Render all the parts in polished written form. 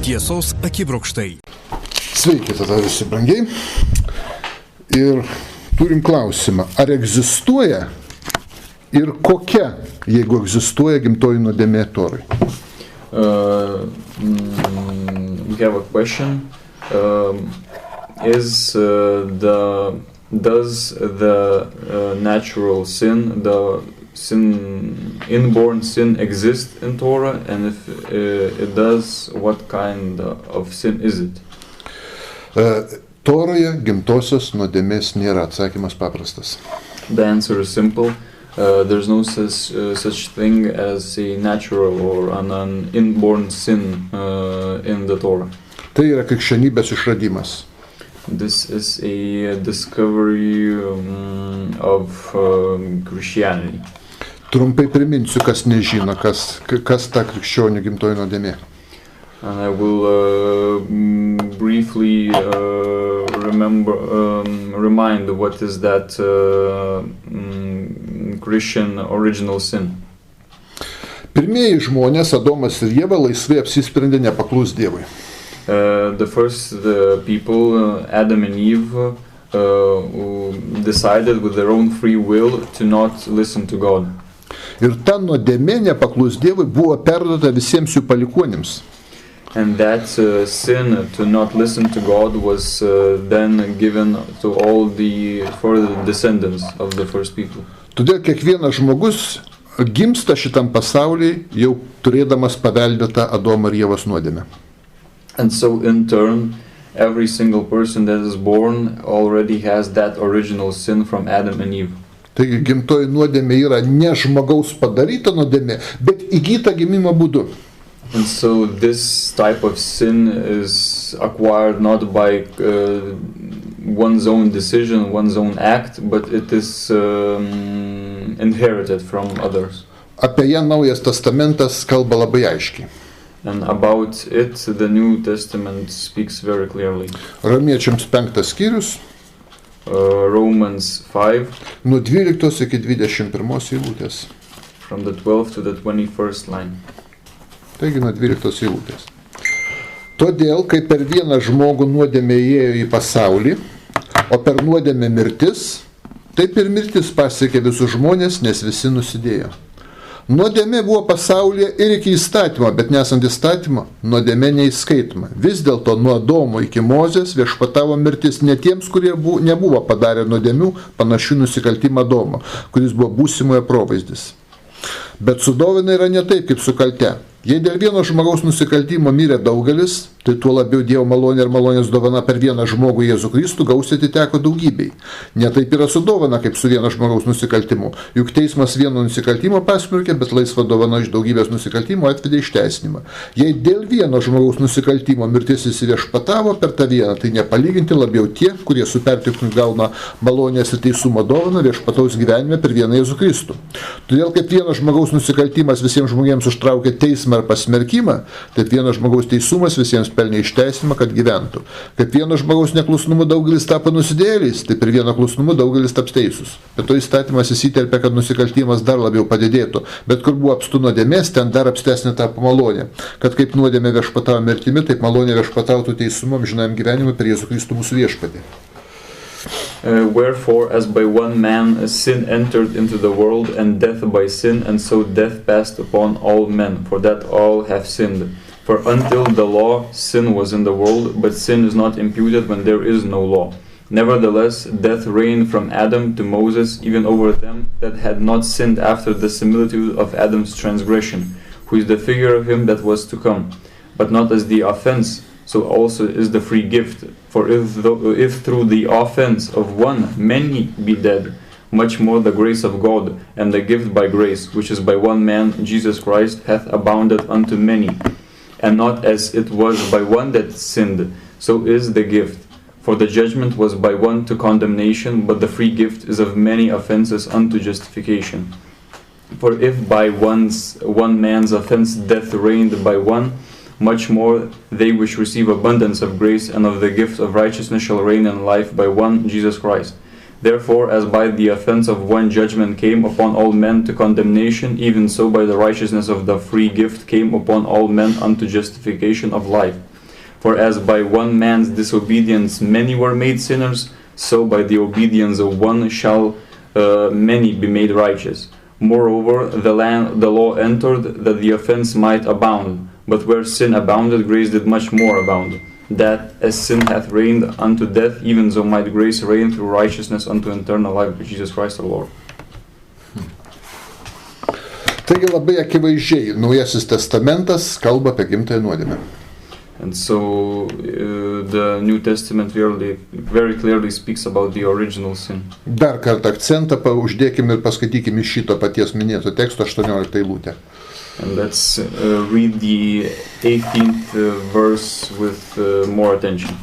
Tiesos akibrokštai. Sveiki tada visi brangiai. Ir turim klausimą, ar egzistuoja ir kokia, jeigu egzistuoja gimtoji nuodėmė Torai? We have a question. Does the natural sin, the inborn sin exist in Torah, and if it does, what kind of sin is it? Toroje gimtosios nuodėmės nėra, atsakymas paprastas. The answer is simple. There's no such thing as a natural or an inborn sin in the Torah. Tai yra krikščionybės išradimas. This is a discovery of Christianity. Trumpai priminsiu, kas nežino, kas ta krikščionių gimtoji nuodėmė. And I will briefly remind what is that Christian original sin. Pirmieji žmonės, Adomas ir Ieva, laisvai apsisprendė nepaklus Dievui. The first people, Adam and Eve, decided with their own free will to not listen to God. Ir ta nuodėmė nepaklus Dievui buvo perduota visiems jų palikuonims. And that sin to not listen to God was then given to all the further descendants of the first people. Todėl kiekvienas žmogus gimsta šitam pasauliui jau turėdamas paveldėtą Adomo ir Ievos nuodėmę. And so in turn, every single person that is born already has that original sin from Adam and Eve. Taigi gimtoji nuodėmė yra ne žmogaus padaryta nuodėmė, bet įgyta gimimo būdu. And so this type of sin is acquired not by one's own decision, one's own act, but it is inherited from others. Apie ją Naujas testamentas kalba labai aiškiai. And about it, the New Testament speaks very clearly. Romiečiams 5 skyrius, Romans 5, nuo 12 iki 21 eilutės. from the 12th to the 21st line. Taigi nuo 12 eilutės. Todėl, kai per vieną žmogų nuodėmė įėjo į pasaulį, o per nuodėmę mirtis, taip ir mirtis pasiekė visus žmonės, nes visi nusidėjo. Nuodėmė buvo pasaulyje ir iki įstatymo, bet nesant įstatymo, nuodėmė neįskaitoma. Vis dėlto nuo Adomo iki Mozės viešpatavo mirtis ne tiems, kurie nebuvo padarę nuodėmių, panašių nusikaltimą Adomo, kuris buvo būsimojo provaizdis. Bet su dovana yra ne taip, kaip su kalte. Jei dėl vieno žmogaus nusikaltimo mirė daugelis, tai tuo labiau Dievo malonė ir malonės dovana per vieną žmogų Jėzų Kristų gausiai atiteko daugybei. Ne taip yra su dovana, kaip su vieno žmogaus nusikaltimu. Juk teismas vieno nusikaltimo pasmerkė, bet laisva dovana iš daugybės nusikaltimo atvedė išteisinimą. Jei dėl vieno žmogaus nusikaltimo mirtis įsiviešpatavo per tą vieną, tai nepalyginti labiau tie, kurie su pertekliumi gauna malonės ir teisumo dovaną viešpataus gyvenime per vieną Jėzų Kristų. Todėl kaip vieno žmogaus nusikaltimas visiems žmonėms užtraukė teismą ar pasmerkimą, taip vieno žmogaus teisumas visiems pelnė išteisinimą, kad gyventų. Kaip vieno žmogaus neklusnumu daugelis tapo nusidėjėliais, taip ir vieno klusnumu daugelis taps teisūs. Bet to įstatymas įsiterpė, kad nusikaltimas dar labiau padidėtų, bet kur buvo apstu nuodėmės, ten dar apstesnė tapo malonė. Kad kaip nuodėmė viešpatavo mirtimi, taip malonė viešpatautų teisumu amžinajam gyvenimui per Jėzų Kristų mūsų viešpatį. Wherefore, as by one man sin entered into the world, and death by sin, and so death passed upon all men, for that all have sinned. For until the law, sin was in the world, but sin is not imputed when there is no law. Nevertheless, death reigned from Adam to Moses, even over them that had not sinned after the similitude of Adam's transgression, who is the figure of him that was to come, but not as the offense, so also is the free gift. For if through the offense of one many be dead, much more the grace of God, and the gift by grace, which is by one man, Jesus Christ, hath abounded unto many. And not as it was by one that sinned, so is the gift. For the judgment was by one to condemnation, but the free gift is of many offenses unto justification. For if by one man's offense death reigned by one, much more they which receive abundance of grace and of the gift of righteousness shall reign in life by one Jesus Christ. Therefore, as by the offense of one judgment came upon all men to condemnation, even so by the righteousness of the free gift came upon all men unto justification of life. For as by one man's disobedience many were made sinners, so by the obedience of one shall many be made righteous. Moreover, the law entered that the offense might abound, but where sin abounded, grace did much more abound. That as sin hath reigned unto death, even so might grace reign through righteousness unto eternal life by Jesus Christ our Lord. Taigi labai akivaizdžiai Naujasis testamentas kalba apie gimtąją nuodėmę. And so the New Testament very clearly speaks about the original sin. Dar kartą akcentą uždėkime ir paskaitykime iš šito paties minėto teksto 18 eilutę. And let's read the 18th verse with more attention.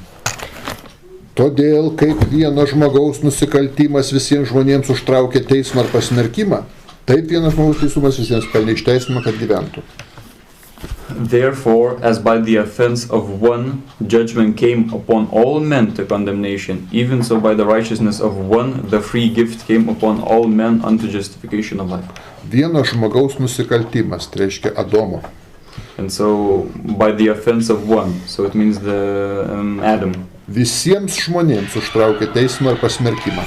Todėl, kaip vieno žmogaus nusikaltimas visiems žmonėms užtraukė teismą ar pasmerkimą, taip vienas žmogaus teisumas visiems pelnė išteisinimą, kad gyventų. Therefore, as by the offense of one, judgment came upon all men to condemnation, even so by the righteousness of one, the free gift came upon all men unto justification of life. Vieno žmogaus nusikaltimas, tai reiškia Adomo. And so, by the offense of one, so it means the Adam. Visiems žmonėms užtraukė teismą ar pasmerkimą.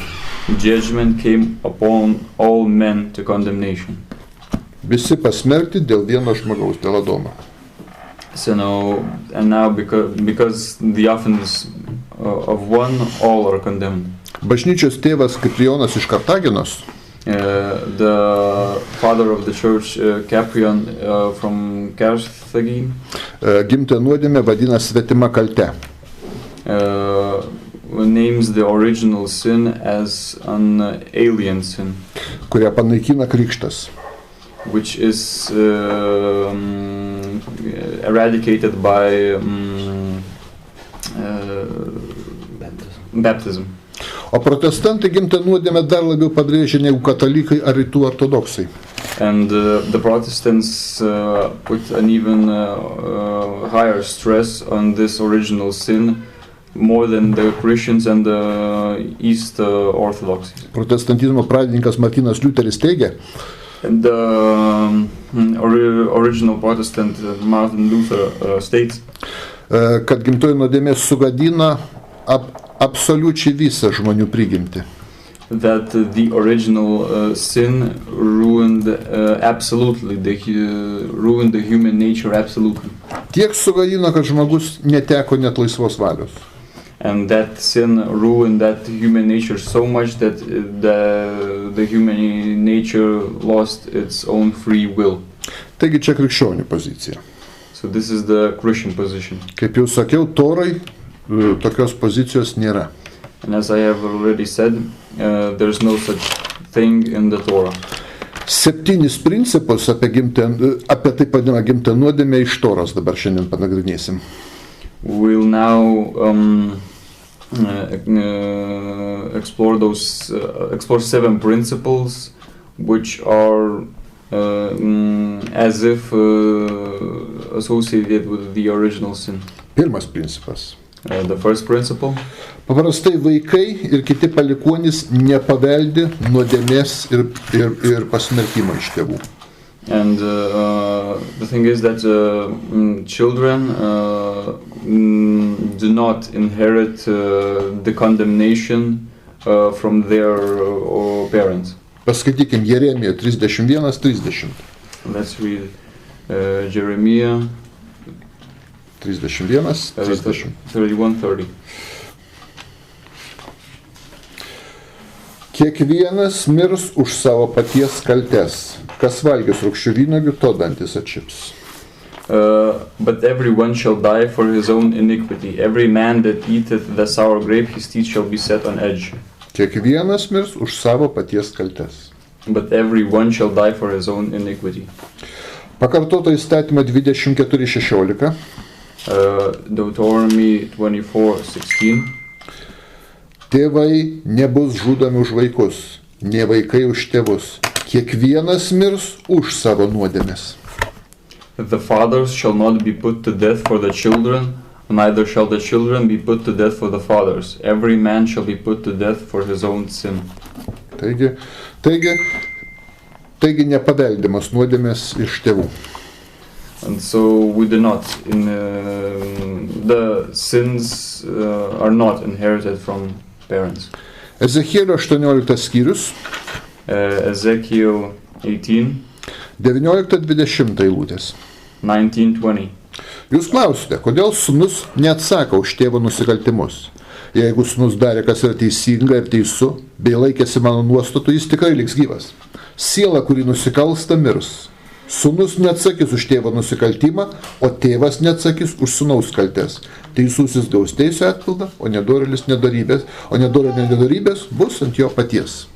Judgment came upon all men to condemnation. Visi pasmerkti dėl vieno žmogaus, dėl Adomo. So now because the offense of one, all are condemned. Bažnyčios tėvas Kiprijonas iš Kartaginos, the father of the church, Caprion from Carthagine, gimtąją nuodėmę vadina svetima kalte. Names the original sin as an alien sin, kurią panaikina krikštas. Which is eradicated by baptism. O protestantai gimtąją nuodėmę dar labiau pabrėžia negu katalikai ar rytų ortodoksai. And the Protestants put an even higher stress on this original sin more than the Christians and the East Orthodox. Protestantizmo pradininkas Martynas Liuteris teigia, and the original Protestant Martin Luther states, kad gimtoji nuodėmė sugadina absoliučiai visą žmonių prigimtį. That the original sin ruined ruined the human nature absolutely. Tiek sugadino, kad žmogus neteko net laisvos valios. And that sin ruined that human nature so much that the human nature lost its own free will. Taigi čia krikščionių pozicija. So this is the Christian position. Kaip jau sakiau, Torai tokios pozicijos nėra. And as I have already said, there's no such thing in the Torah. 7 principus apie taip vadinamą gimtąją nuodėmę iš Toros dabar šiandien panagrinėsim. We'll now explore 7 principles which are as if associated with the original sin. Pirmas principas. The first principle. Paprastai vaikai ir kiti palikuonys nepaveldi nuodėmės ir pasmerkimo iš tėvų. And the thing is that children do not inherit the condemnation from their parents. Paskaitykim Jeremiją 31:30. Let's read Jeremiah 31:30. 31:30. Kiekvienas mirs už savo paties kaltes. Kas valgys rūgščių vynuogių, to dantis atšips. But everyone shall die for his own iniquity. Every man that eateth the sour grape, his teeth shall be set on edge. Kiekvienas mirs už savo paties kaltes. But everyone shall die for his own iniquity. Pakartoto įstatymą 24:16. Deuteronomy 24:16. Tėvai nebus žudomi už vaikus, ne vaikai už tėvus. Kiekvienas mirs už savo nuodėmes. The fathers shall not be put to death for the children, neither shall the children be put to death for the fathers. Every man shall be put to death for his own sin. Taigi nepaveldimas nuodėmės iš tėvų. And so we do not. The sins are not inherited from parents. Ezechielio 18 skyrius, Ezekiel 18, 19-20 eilutės. 19-20. Jūs klausite, kodėl sūnus neatsako už tėvo nusikaltimus? Jeigu sūnus darė, kas yra teisinga ir teisu, bei laikėsi mano nuostatų, jis tikrai liks gyvas. Siela, kuri nusikalsta, mirs. Sūnus neatsakys už tėvo nusikaltimą, o tėvas neatsakys už sūnaus kaltes. Teisusis gaus teisę atpildą, o nedorėlis nedorybės, nedorybės bus ant jo paties.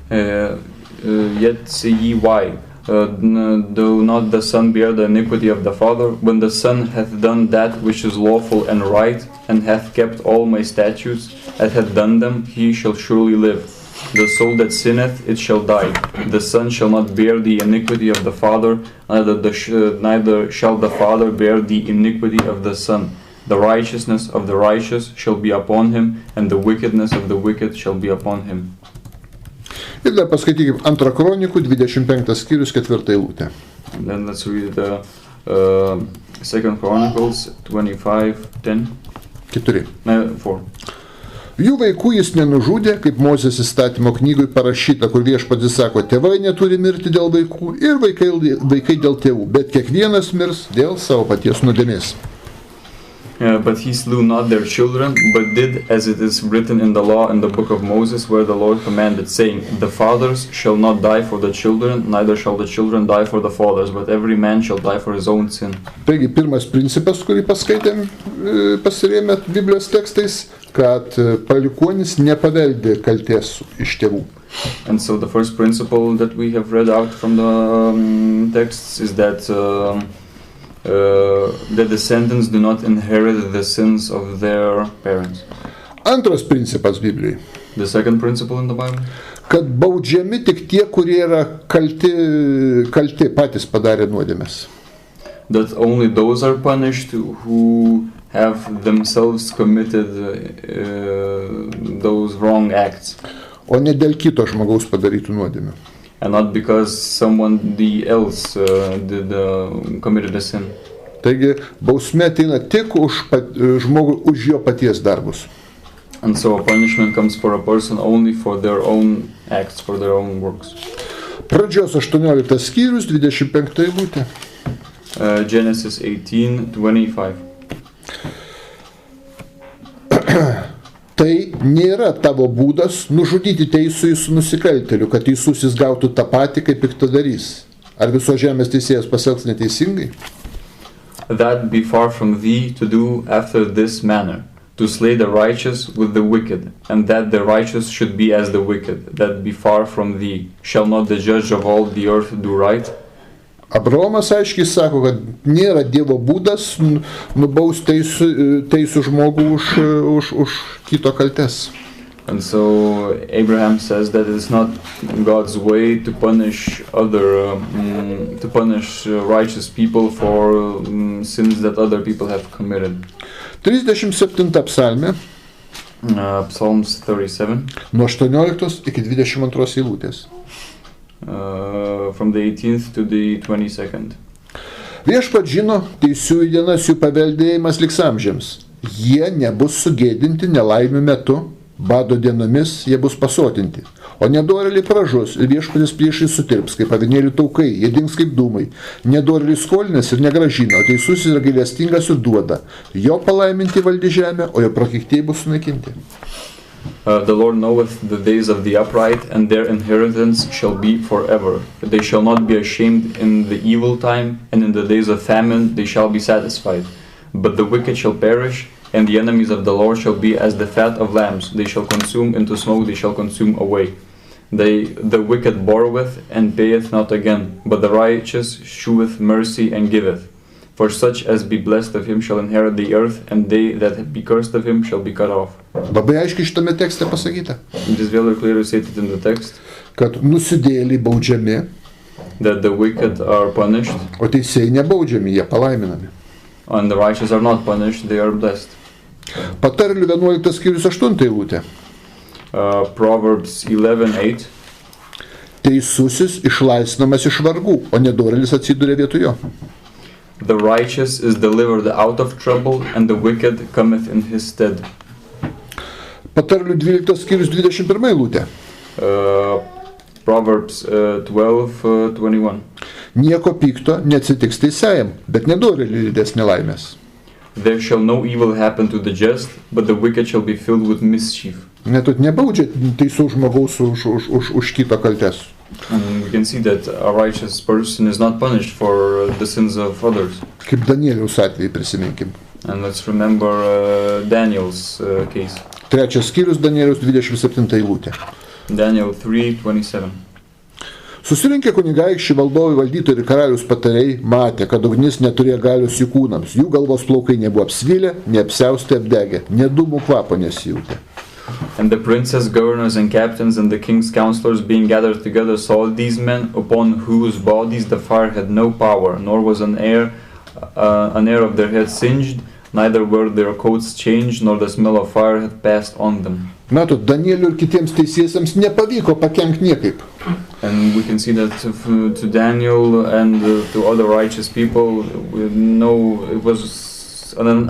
Yet say ye why? Do not the son bear the iniquity of the father? When the son hath done that which is lawful and right, and hath kept all my statutes, and hath done them, he shall surely live. The soul that sinneth, it shall die. The son shall not bear the iniquity of the father, neither shall the father bear the iniquity of the son. The righteousness of the righteous shall be upon him, and the wickedness of the wicked shall be upon him. Ir dar paskaitykim 2 Kronikų 25 skyrius 4 eilutė. Then let's read the 2 Chronicles 25:10. 4. 4. Jų vaikų jis nenužudė, kaip Mozės įstatymo knygoj parašyta, kur Viešpats sako, tėvai neturi mirti dėl vaikų ir vaikai dėl tėvų, bet kiekvienas mirs dėl savo paties nuodėmės. But he slew not their children, but did as it is written in the law in the book of Moses, where the Lord commanded, saying, the fathers shall not die for the children, neither shall the children die for the fathers, but every man shall die for his own sin. Taigi, pirmas principas, kurį paskaitėm, pasirėmė Biblijos tekstais, kad palikuonis nepaveldė kaltės iš tėvų. And so the first principle that we have read out from the texts is that the descendants do not inherit the sins of their parents. Antras principas Biblijai. The second principle in the Bible. Kad baudžiami tik tie, kurie yra kalti patys padarė nuodėmes. That only those are punished who have themselves committed those wrong acts. O ne dėl kito žmogaus padarytų nuodėmių. And not because someone else committed a sin. Taigi, bausmė ateina tik už žmogų, už jo paties darbus. And so a punishment comes for a person only for their own acts, for their own works. Pradžios 18 skyrius, 25 eilutė. Genesis 18:25. Tai nėra tavo būdas nužudyti teisųjį su nusikaltėliu, kad teisusis gautų tą patį, kaip piktadarys. Ar viso žemės teisėjas pasielgs neteisingai? That be far from thee to do after this manner, to slay the righteous with the wicked, and that the righteous should be as the wicked, that be far from thee. Shall not the judge of all the earth do right? Abraomas aiškiai sako, kad nėra Dievo būdas nubausti teisų žmogų už kito kaltes. And so Abraham says that it is not God's way to punish righteous people for sins that other people have committed. 37 psalmė. Psalms 37. Nuo 18 iki 22 eilutės. From the 18th to the 22nd. Viešpats žino, teisiųjų dienas jų paveldėjimas liks amžiams. Jie nebus sugėdinti nelaimių metu, bado dienomis jie bus pasotinti. O nedorėliai pražus ir Viešpatis priešai sutirps, kaip avinėlių taukai, jie dings kaip dūmai. Nedorėliai skolinės ir negražina, o teisusis yra gailestingas ir duoda. Jo palaiminti valdy žemę, o jo prakeiktiai bus sunaikinti. The Lord knoweth the days of the upright, and their inheritance shall be forever. They shall not be ashamed in the evil time, and in the days of famine they shall be satisfied. But the wicked shall perish, and the enemies of the Lord shall be as the fat of lambs. They shall consume into smoke, they shall consume away. The wicked borroweth, and payeth not again, but the righteous sheweth mercy and giveth. For such as be blessed of him shall inherit the earth, and they that be cursed of him shall be cut off. Labai aiškiai šitame tekste pasakyta. It is very clearly stated in the text. Kad nusidėjėliai baudžiami. That the wicked are punished. O teisėjai nebaudžiami, jie palaiminami. And the righteous are not punished, they are blessed. Patarlių 11 skyrius 8 eilutė. Proverbs 11:8. Teisusis išlaisvinamas iš vargų, o nedorėlis atsiduria vietoje jo. The righteous is delivered out of trouble, and the wicked cometh in his stead. Patarlių 12 skyrius 21 eilutė. Proverbs 12:21. Nieko pikto neatsitiks teisėjam, bet nedorėliui lydės nelaimės. There shall no evil happen to the just, but the wicked shall be filled with mischief. Net nebaudžia teisų žmogaus už kito kaltes. And we can see that a righteous person is not punished for the sins of others. Kaip Danieliaus atvejį prisiminkim. And let's remember Daniel's case. 3 skyrius Danieliaus 27 eilutė. Daniel 3:27. Susirinkę kunigaikščiai, valdovai, valdytojai ir karalius patarėjai matė, kad ugnis neturėjo galios jų kūnams. Jų galvos plaukai nebuvo apsvilę, neapsiaustę, apdegę, net dūmų kvapo nesijutė. And the princes, governors, and captains, and the king's counselors, being gathered together, saw these men, upon whose bodies the fire had no power, nor was an hair of their head singed, neither were their coats changed, nor the smell of fire had passed on them. Matot, Danieliui ir kitiems teisiesiems nepavyko pakenkti niekaip. And we can see that to Daniel and to other righteous people, it was an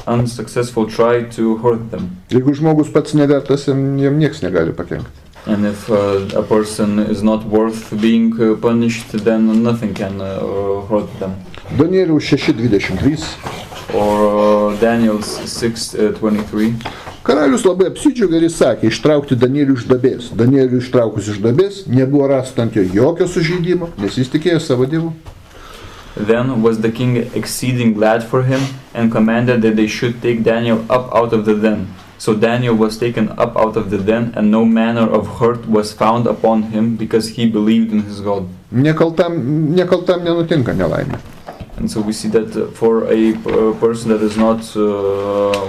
unsuccessful try to hurt them. Jeigu žmogus pats nevertas, jam nieks negali pakenkti. And if a person is not worth being punished, then nothing can hurt them. Danieliaus 6:23. Or Daniel's 6:23. Karalius labai apsidžiaugė ir įsakė ištraukti Danielių iš duobės. Danielių ištraukus iš duobės nebuvo rasta ant jo jokio sužeidimo, nes jis tikėjo savo dievu. Then was the king exceeding glad for him, and commanded that they should take Daniel up out of the den. So Daniel was taken up out of the den, and no manner of hurt was found upon him, because he believed in his God. Nekaltam nenutinka nelaimė. And so we see that for a person that is not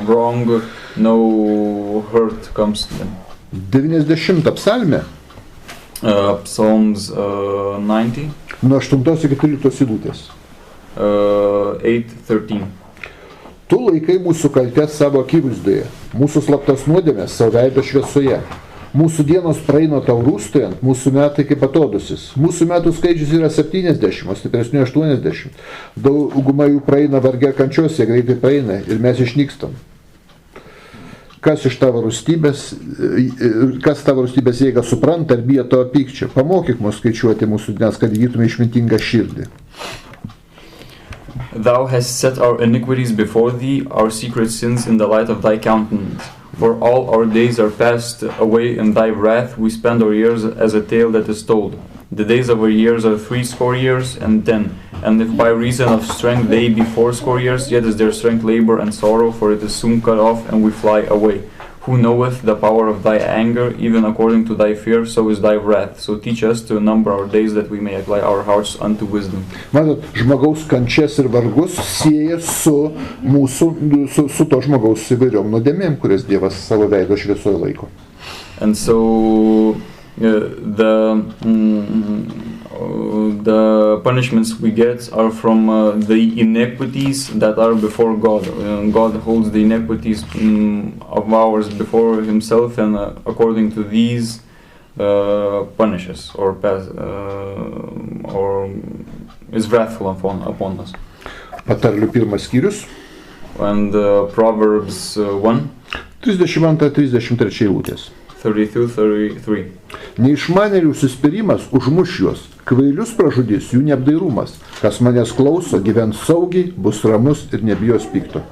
wrong, no hurt comes to them. 90 psalmė. Psalms 90. Nuo 8 iki 13 eilutės. 8:13. Tu laikai mūsų kaltes savo akivaizdoje, mūsų slaptas nuodėmes savo veido šviesoje. Mūsų dienos praeina tau rūstojant, mūsų metai kaip atodusis. Mūsų metų skaičius yra 70, o stipresnių 80. Dauguma jų praeina varge kančios, jie greitai praeina ir mes išnykstam. Kas tavo rūstybės jėga supranta ar bijo tavo pykčio? Pamokyk mus skaičiuoti mūsų dienas, kad įgytume išmintingą širdį. Thou hast set our iniquities before thee, our secret sins in the light of thy countenance. For all our days are passed away in thy wrath, we spend our years as a tale that is told. The days of our years are 60 years and 10, and if by reason of strength they be 80 years, yet is their strength labor and sorrow, for it is soon cut off, and we fly away. Who knoweth the power of thy anger, even according to thy fear, so is thy wrath. So teach us to number our days, that we may apply our hearts unto wisdom. Matot, žmogaus kančias ir vargus sieja su to žmogaus įvairiom nuodėmėm, kurias Dievas savo veido šviesoje laiko. And so the punishments we get are from the iniquities that are before God. God holds the iniquities of ours before himself, and according to these punishes or is wrathful upon us. Patarlių 1 skyrius. And Proverbs 1. 32-33 eilutės. 32-33. Neišmanėlių užsispyrimas užmuš juos, kvailius pražudys jų neapdairumas. Kas manęs klauso, gyvens saugiai, bus ramus ir nebijos pikto.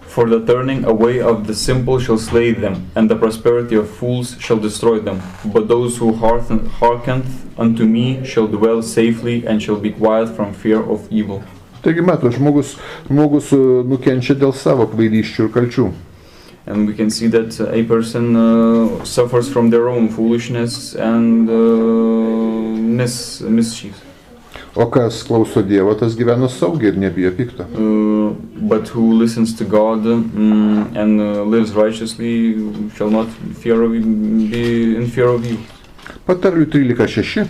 For the turning away of the simple shall slay them, and the prosperity of fools shall destroy them. But those who hearken unto me shall dwell safely, and shall be quiet from fear of evil. Taigi, mato, žmogus nukenčia dėl savo kvailysčių ir kalčių. And we can see that a person suffers from their own foolishness and mischief. O kas klauso Dievo, tas gyvena saugiai ir nebijo pikto. But who listens to God and lives righteously shall not be in fear of evil. Patarlių 13:6.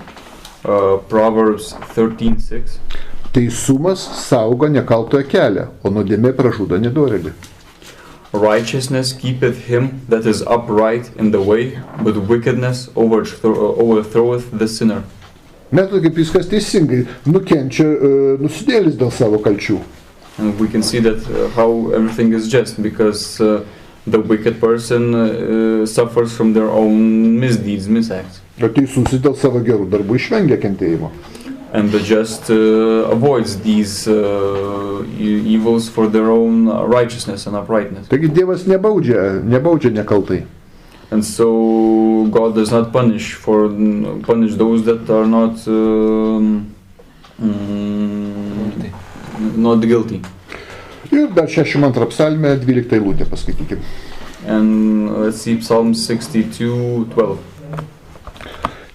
Proverbs 13:6. Teisumas saugo nekaltojo kelią, o nuodėmė pražudo nedorėlį. Righteousness keepeth him that is upright in the way, but wickedness overthroweth the sinner. Matome, kaip viskas teisingai. Nukenčia nusidėlis dėl savo kalčių. And we can see that how everything is just, because the wicked person suffers from their own misdeeds, misacts. O teisusis dėl savo gerų darbų išvengia kentėjimo. And the just avoids these evils for their own righteousness and uprightness. Taigi Dievas nebaudžia nekaltai. And so God does not punish those that are not guilty. Ir dar 62 psalmė 12 eilutė paskaitykim. And let's see Psalm 62:12.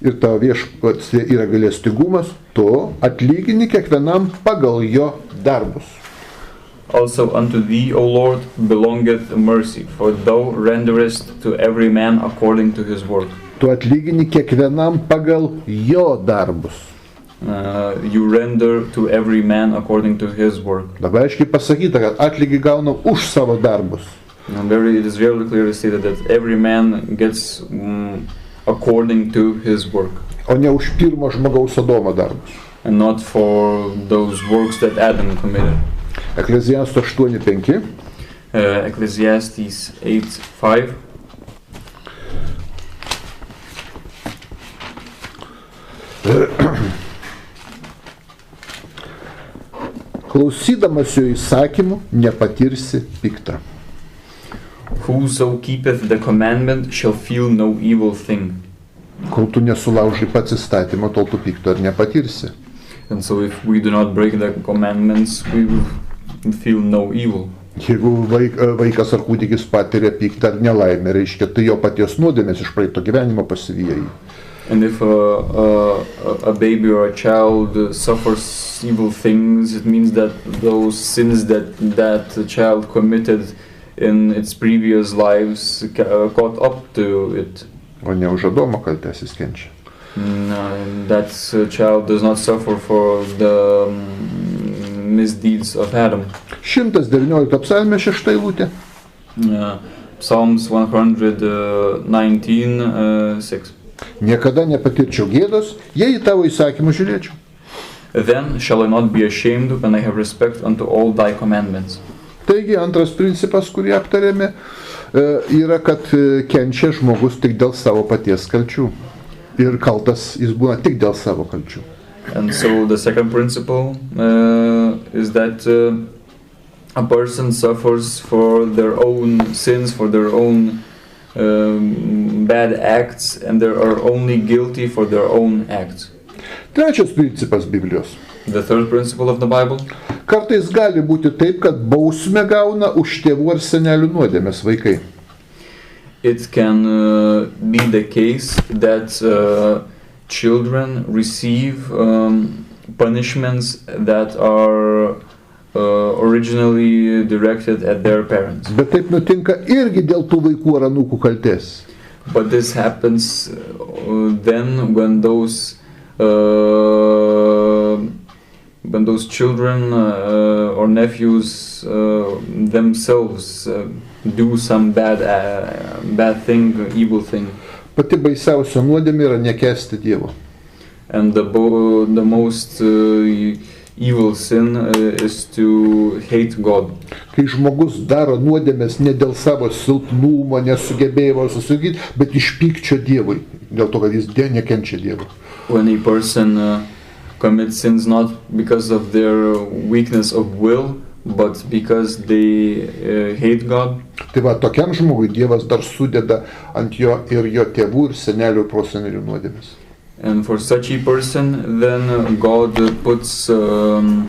Ir tavo viešpats yra gailestingumas, tu atlygini kiekvienam pagal jo darbus. Also unto thee, O Lord, belongeth mercy, for thou renderest to every man according to his work. Tu atlygini kiekvienam pagal jo darbus. You render to every man according to his work. Dabar aiškiai pasakyta, kad atlygį gauna už savo darbus. And it is very clearly stated that every man gets according to his work. O ne už pirmo žmogaus Sodomo darbus. And not for those works that Adam committed. Ekleziastų 8:5. Ecclesiastes 8:5. Klausydamas jo įsakymų nepatirsi piktą. Whoso keepeth the commandment shall feel no evil thing. Kol tu nesulauži pats įstatymą, tol tu pikto ir nepatirsi. And so if we do not break the commandments, we will feel no evil. Jeigu vaikas ar kūdikis patiria piktą ar nelaimę, reiškia, tai jo paties nuodėmės iš praeito gyvenimo pasivyja jį. And if a baby or a child suffers evil things, it means that those sins that child committed in its previous lives caught up to it. O ne už Adomo kaltes jis kenčia. That child does not suffer for the misdeeds of Adam. 119 psalmė 6 eilutė. Psalms 119:6. Niekada nepatirčiau gėdos, jei į tavo įsakymų žiūrėčiau. Then shall I not be ashamed when I have respect unto all thy commandments. Taigi antras principas, kurį aptarėme, yra, kad kenčia žmogus tik dėl savo paties kalčių. Ir kaltas jis būna tik dėl savo kalčių. And so the second principle is that a person suffers for their own sins, for their own bad acts, and they are only guilty for their own acts. Trečias principas Biblijos. The third principle of the Bible. Kartais gali būti taip, kad bausmę gauna už tėvų ar senelių nuodėmės vaikai. It can be the case that children receive punishments that are originally directed at their parents. Bet taip nutinka irgi dėl tų vaikų ar anūkų kaltės. But this happens then when those children or nephews themselves do some bad thing, evil thing. Pati baisiausia nuodėmė yra nekęsti Dievo. And the most evil sin is to hate God. Kai žmogus daro nuodėmės ne dėl savo silpnumo, nesugebėjimo susivaldyti, bet iš pykčio Dievui, dėl to, kad jis nekenčia Dievo. When a person commits sins not because of their weakness of will, but because they hate God. Tai va, tokiam žmogui Dievas dar sudeda ant jo ir jo tėvų ir senelių ir prosenelių nuodėmės. And for such a person, then God puts on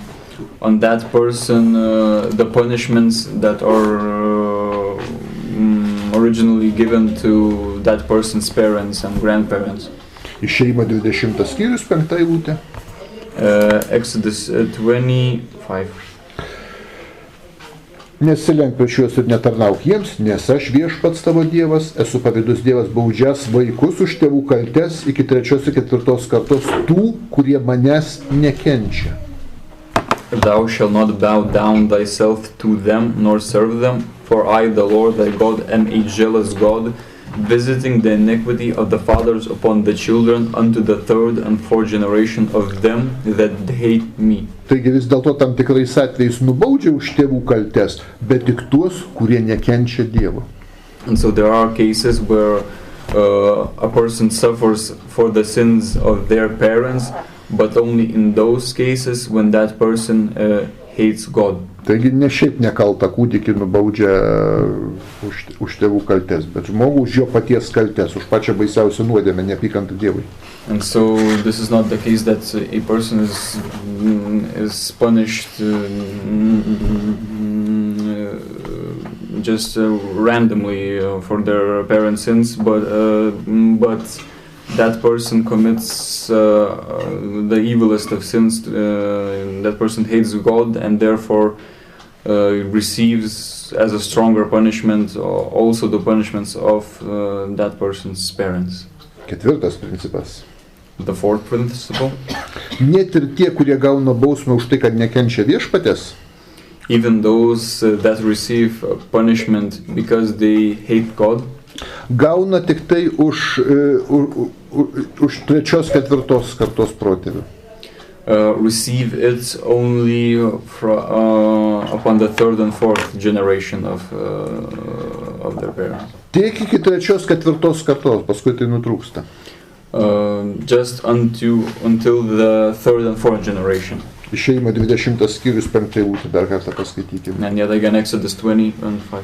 that person the punishments that are originally given to that person's parents and grandparents. Išėjimo 20 skyrius 5 eilutė. Exodus 25. Nesilenk prieš juos ir netarnauk jiems, nes aš viešpats tavo Dievas, esu pavydus Dievas baudžias vaikus už tėvų kaltes iki 3. ir 4. kartos tų, kurie manęs nekenčia. Thou shalt not bow down thyself to them, nor serve them, for I, the Lord thy God, am a jealous God, visiting the iniquity of the fathers upon the children unto the third and fourth generation of them that hate me. Taigi vis dėlto tam tikrais atvejais nubaudžia už tėvų kaltes, bet tik tuos, kurie nekenčia Dievo. And so there are cases where a person suffers for the sins of their parents, but only in those cases when that person hates God. Taigi ne šiaip nekaltą kūdikį nubaudžia už tėvų kaltes, bet žmogų už jo paties kaltes, už pačią baisiausią nuodėmę, neapykantą Dievui. And so this is not the case that a person is punished just randomly for their parents' sins, but that person commits the evilest of sins. That person hates God and therefore receives as a stronger punishment also the punishments of that person's parents. Ketvirtas principas. The fourth principle. Net ir tie, kurie gauna bausmę už tai, kad nekenčia Viešpaties, even those that receive punishment because they hate God, gauna tik tai už trečios, ketvirtos kartos protėvių. Receive it only upon the third and fourth generation of their parents. Tiek iki trečios, ketvirtos kartos, paskui tai nutrūksta. Just until the third and fourth generation. Išėjimo 20 skyrius 5 eilutė, dar kartą paskaitykime. And yet again Exodus 20 and 5.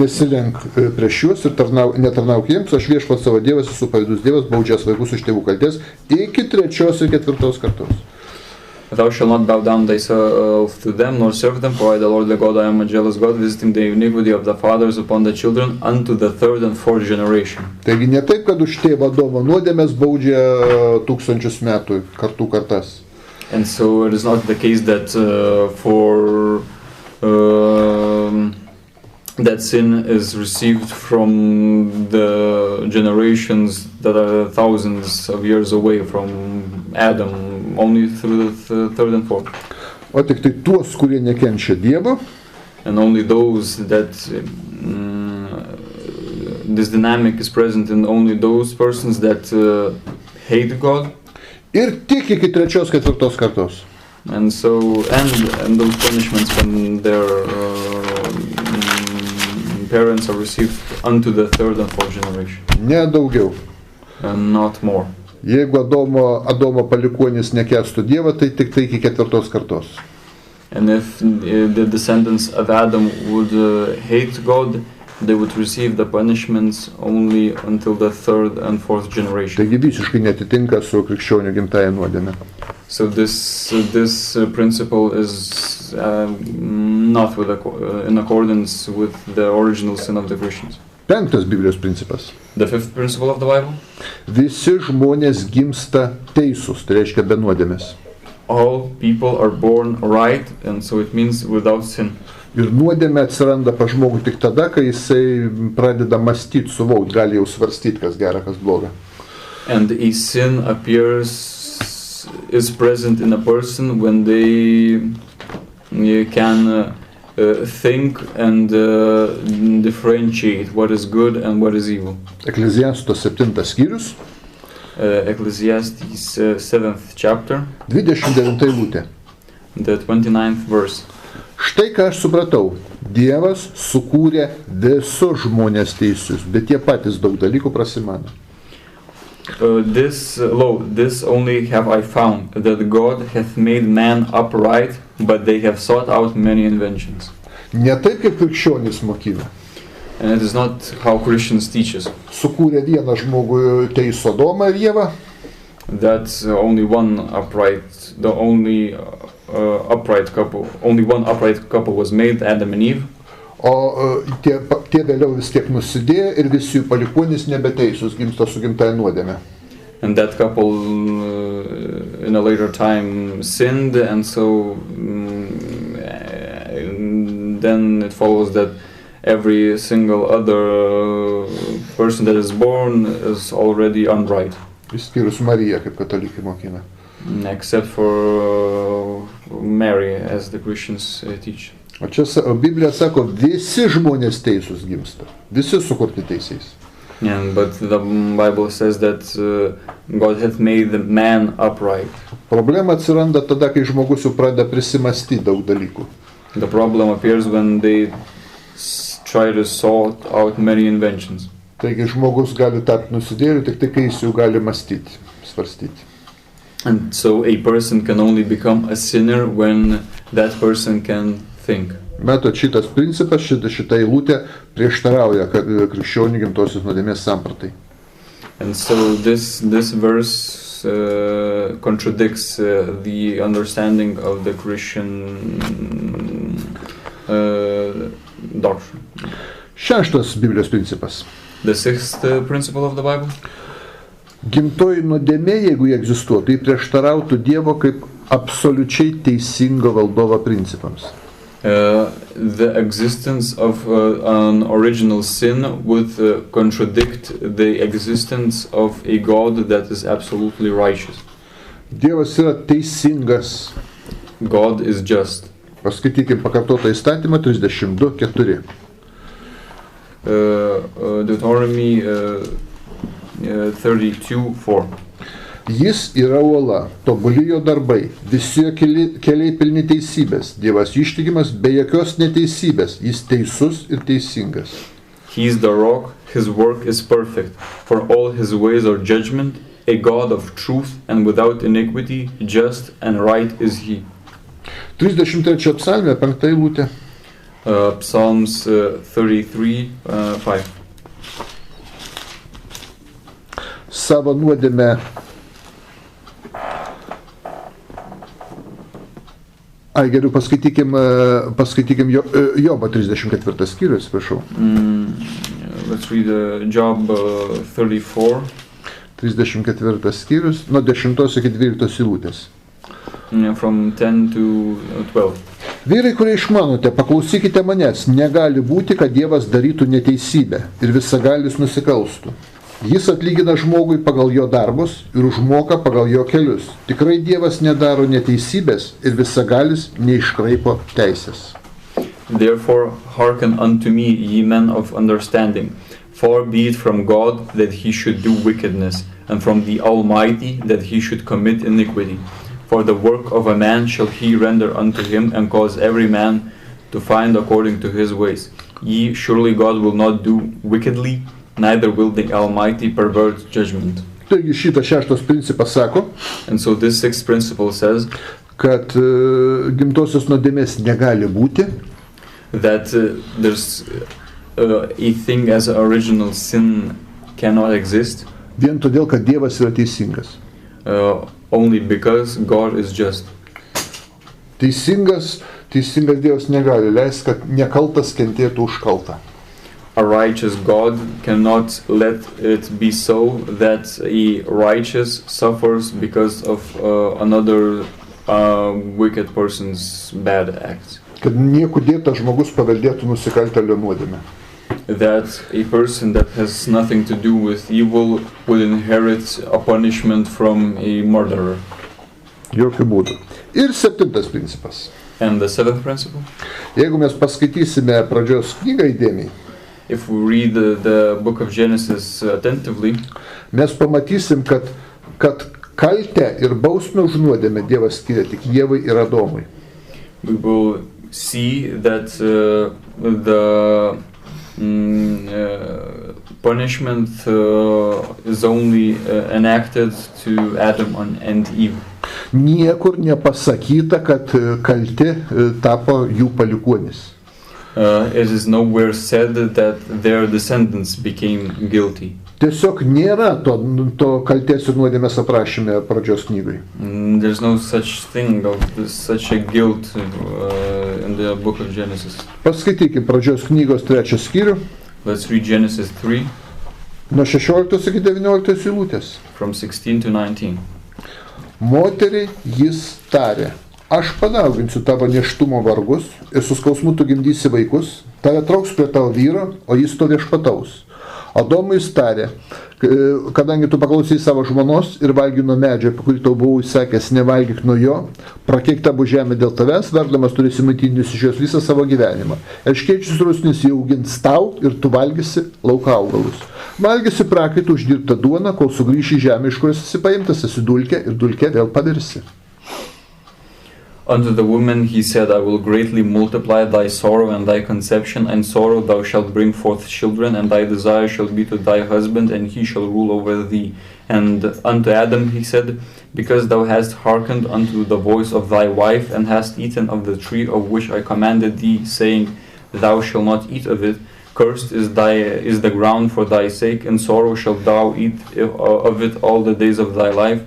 Nesilenk prieš juos ir netarnauk jiems, aš Viešpats savo Dievas, esu pavydus Dievas, baudžiąs vaikus už tėvų kaltes iki trečios ir ketvirtos kartos. Thou shalt not bow down thyself to them, nor serve them, for I, the Lord, the God, I am a jealous God, visiting the iniquity of the fathers upon the children unto the third and fourth generation. Taigi ne taip, kad už tėvą Adomą nuodėmės baudžia tūkstančius metų, kartų kartas. And so it is not the case that that sin is received from the generations that are thousands of years away from Adam, only through the third and fourth. O tik tai tuos, kurie nekenčia Dievo, and only those that this dynamic is present in only those persons that hate God. Ir tik iki trečios, ketvirtos kartos. And so, and those punishments when their parents are received unto the third and fourth generation. Ne daugiau. And not more. Jeigu Adomo palikuonis nekęstų Dievą, tai tik tai iki ketvirtos kartos. And if the descendants of Adam would hate God, they would receive the punishments only until the third and fourth generation. Taigi visiškai netitinka su krikščionių gimtaja nuodėme. So this principle is not in accordance with the original sin of the Christians. Penktas Biblijos principas. The fifth principle of the Bible. Visi žmonės gimsta teisūs, tai reiškia be nuodėmės. All people are born right, and so it means without sin. Ir nuodėmė atsiranda pas žmogų tik tada, kai jisai pradeda mąstyti, suvokti, gali jau svarstyti, kas gera, kas bloga. And a sin is present in a person when they can think and differentiate what is good and what is evil. Ekleziastos 7 skyrius. Ecclesiastes 7th chapter. 29 eilutė. The 29th verse. Štai ką aš supratau. Dievas sukūrė visus žmonės teisius, bet jie patys daug dalykų prasimano. This only have I found, that God hath made man upright, but they have sought out many inventions. Ne taip, kaip krikščionys mokina. And it is not how Christians teach us. Sukūrė vieną žmogų teisų Adomą ir Ievą. That only one upright couple was made, Adam and Eve. O tie vėliau vis tiek nusidėjo ir visi jų palikuonys nebeteisūs, gimsta su gimtaja nuodėme. And that couple in a later time sinned, and so then it follows that every single other person that is born is already unright. Išskyrus Mariją, kaip katalikai mokina. Except for Mary, as the Christians teach. O čia Biblija sako, visi žmonės teisūs gimsta. Visi sukurti teisės. But the Bible says that God hath made the man upright. Problema atsiranda tada, kai žmogus jau pradeda prisimastyti daug dalykų. The problem appears when they try to sort out many inventions. Taigi žmogus gali tapti nusidėliu tik tai, kai jis jau gali mąstyti, svarstyti. And so a person can only become a sinner when that person can think. Matot, šitas principas, šita eilutė prieštarauja krikščionių gimtosios nuodėmės sampratai. And so this verse contradicts the understanding of the Christian doctrine. Šeštas Biblijos principas. The sixth principle of the Bible. Gimtoji nuodėmė, jeigu jie egzistuotų, tai prieštarautų Dievo kaip absoliučiai teisingo valdovo principams. The existence of an original sin would contradict the existence of a God that is absolutely righteous. Dievas yra teisingas. God is just. Paskaitykime pakartotą įstatymą 32:4. Deuteronomy 32:4. Jis yra uola, tobuli jo darbai, visi jo keliai pilni teisybės, Dievas ištikimas be jokios neteisybės, jis teisus ir teisingas. He is the rock, his work is perfect, for all his ways are judgment, a God of truth and without iniquity, just and right is he. 33 psalmė, 5 eilutė. Psalms 33:5. Savo nuodėmę geriau paskaitykim Jobo 34 skyrių, atsiprašau. Let's read Job 34. 34 skyrius, nuo 10 iki 12 eilutės. From 10 to 12. Vyrai, kurie išmanote, paklausykite manęs, negali būti, kad Dievas darytų neteisybę ir visagalis nusikalstų. Jis atlygina žmogui pagal jo darbus ir užmoka pagal jo kelius. Tikrai Dievas nedaro neteisybės ir visagalis neiškraipo teisės. Therefore hearken unto me, ye men of understanding. Far be it from God that he should do wickedness, and from the Almighty that he should commit iniquity. For the work of a man shall he render unto him, and cause every man to find according to his ways. Ye, surely God will not do wickedly, neither will the Almighty pervert judgment. Taigi šitas šeštas principas sako, And so this sixth principle says kad gimtosios nuodėmės negali būti, that there's a thing as original sin cannot exist, vien todėl, kad Dievas yra teisingas. only because God is just. Teisingas Dievas negali leisti, kad nekaltas kentėtų už kaltą. A righteous God cannot let it be so that a righteous suffers because of another wicked person's bad acts. Kad nieku dėtas žmogus paveldėtų nusikaltėlio nuodėmę. That a person that has nothing to do with evil would inherit a punishment from a murderer. Jokių būdų. Ir septintas principas. And the seventh principle? Jeigu mes paskaitysime pradžios knygą įdėmiai, If we read the book of Genesis attentively, mes pamatysim, kad kaltę ir bausmę už nuodėmę Dievas skiria tik Ievai ir Adomui. we will see that the punishment is only enacted to Adam and Eve. Niekur nepasakyta, kad kalti tapo jų palikuonis. It is nowhere said that their descendants became guilty. Tiesiog nėra to kaltės ir nuodėmės aprašyme pradžios knygoj. There's no such thing of such a guilt in the book of Genesis. Paskaitykime pradžios knygos 3 skyrių, Let's read Genesis 3 nuo 16 iki 19 eilutės. from 16 to 19. Moteriai jis tarė, aš padauginsiu tavo nėštumo vargus ir su skausmu tu gimdysi vaikus, tave trauks prie tavo vyro, o jis to viešpataus. Adomui jis tarė, kadangi tu paklausai savo žmonos ir valgy nuo medžio, apie kurį tau buvau įsakęs, nevalgyk nuo jo, prakeikta bus žemė dėl tavęs, verdamas turėsi maitintis iš jos visą savo gyvenimą. Erškėčius rusnis jį augins tau ir tu valgysi lauko augalus. Valgysi prakaitų uždirbtą duoną, kol sugrįši į žemę, iš kurios esi paimtas, esi dulkė ir dulkė vėl pavirsi. Unto the woman he said, I will greatly multiply thy sorrow and thy conception, and sorrow thou shalt bring forth children, and thy desire shall be to thy husband, and he shall rule over thee. And unto Adam he said, because thou hast hearkened unto the voice of thy wife, and hast eaten of the tree of which I commanded thee, saying, thou shalt not eat of it, cursed is the ground for thy sake, and sorrow shalt thou eat of it all the days of thy life.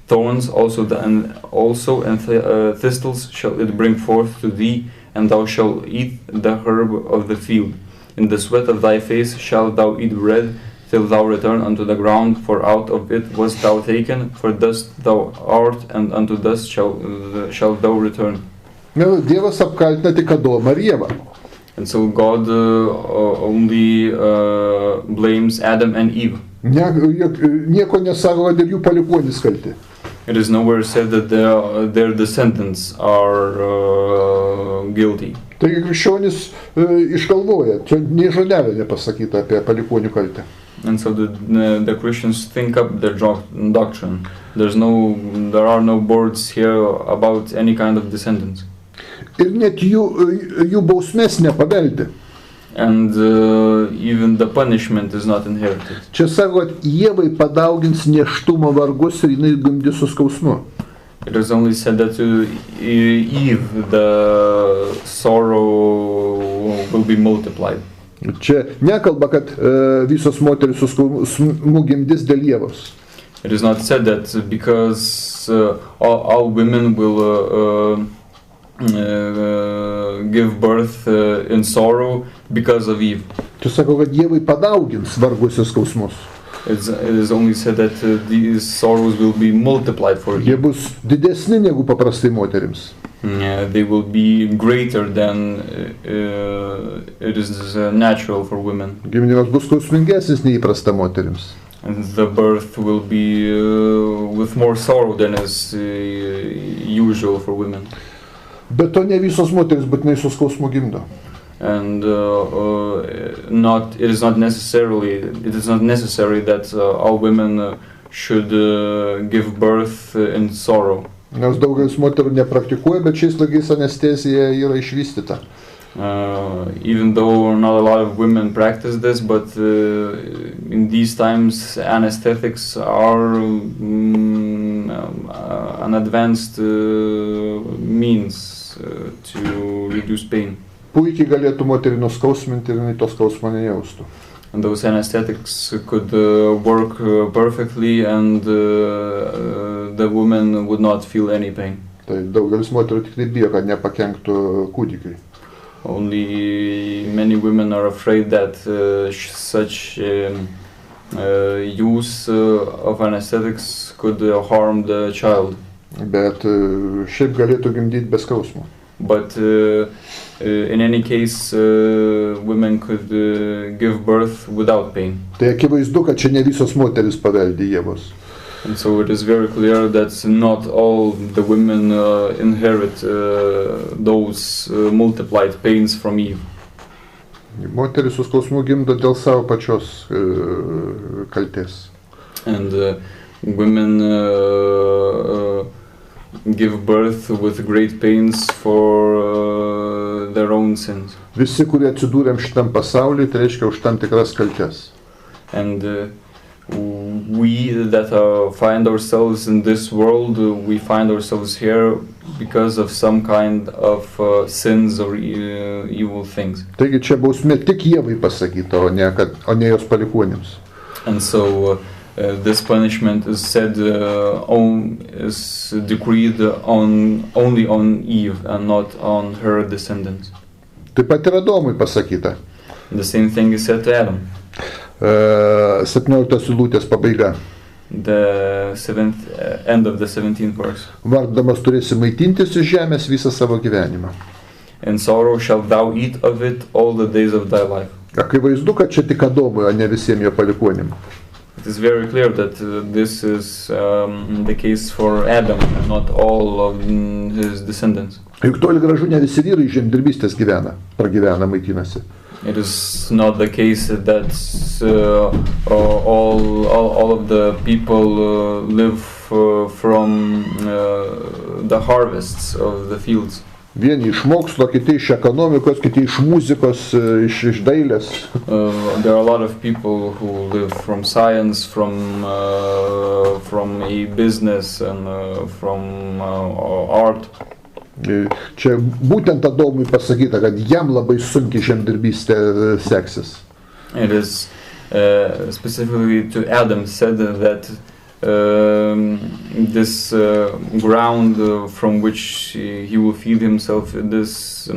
Thorns and thistles shall it bring forth to thee, and thou shalt eat the herb of the field. In the sweat of thy face shalt thou eat bread, till thou return unto the ground, for out of it wast thou taken, for dust thou art, and unto dust shalt thou return. Dievas apkaltina tik Adomą ir Ievą. And so God only blames Adam and Eve. Nieko nesako, kad ir jų palikuonys kalti. It is nowhere said that their descendants are guilty. Taigi krikščionis išgalvoja, čia nei žodelio nepasakyta apie palikuonių kaltę. And so the Christians think up their doctrine. There are no words here about any kind of descendants. Ir net jų bausmės nepaveldi. And even the punishment is not inherited. Čia sako, kad Ievai padaugins nėštumo vargus ir jinai gimdys su skausmu. It is only said that to Eve the sorrow will be multiplied. Čia nekalba, kad visos moterys su skausmu gimdys dėl Ievos. It is not said that because all women will give birth in sorrow because of Eve. Čia sako, kad Ievai padaugins vargus ir skausmus. It is only said that these sorrows will be multiplied for Jie Eve. bus didesni negu paprastai moterims. They will be greater than it is natural for women. Gimdymas bus skausmingesnis nei įprasta moterims. And the birth will be with more sorrow than is usual for women. Bet to ne visos moteris būtinai su skausmu gimdo. And it is not necessary that all women should give birth in sorrow. Nes daugelis moterų nepraktikuoja, bet šiais laikais anestezija yra išvystyta. Even though not a lot of women practice this, but in these times anesthetics are an advanced means to reduce pain. Puikiai galėtų moterį nuskausminti ir jinai to skausmo nejaustų. And those anesthetics could work perfectly, and the woman would not feel any pain. Tai daugelis moterų tik tai bijo, kad nepakenktų kūdikiui. Only many women are afraid that such use of anesthetics could harm the child. Bet šiaip galėtų gimdyti be skausmo. But in any case, women could give birth without pain. Tai akivaizdu, kad čia ne visos moteris paveldi Ievos. And so it is very clear that not all the women inherit those multiplied pains from Eve. Moteris su skausmu gimdo dėl savo pačios kaltės. And women give birth with great pains for their own sins. Visi, kurie atsidūrėm šitam pasauliui, tai reiškia už tam tikras kaltes. And we that find ourselves in this world, we find ourselves here because of some kind of sins or evil things. Taigi čia bausmė tik Ievai pasakyta, o ne jos palikuonims. And so this punishment is said is decreed only on Eve and not on her descendants. Taip pat ir Adomui pasakyta. The same thing is said to Adam. 17 eilutės pabaiga. The end of the 17th verse. Vargdamas turėsi maitintis iš žemės visą savo gyvenimą. In sorrow shalt thou eat of it all the days of thy life. Akivaizdu, kad čia tik Adomui, o ne visiems jo palikuonim. It is very clear that this is the case for Adam and not all of his descendants. Juk toli gražu ne visi vyrai žemdirbystės pragyvena, maitinasi. It is not the case that all of the people live from the harvests of the fields. Vieni iš mokslo, kiti iš ekonomikos, kiti iš muzikos, iš dailės. There are a lot of people who live from science, from a business and from art. Čia būtent Adomui pasakyta, kad jam labai sunkiai žemdirbystė seksis. It is specifically to Adam said that this ground from which he will feed himself, this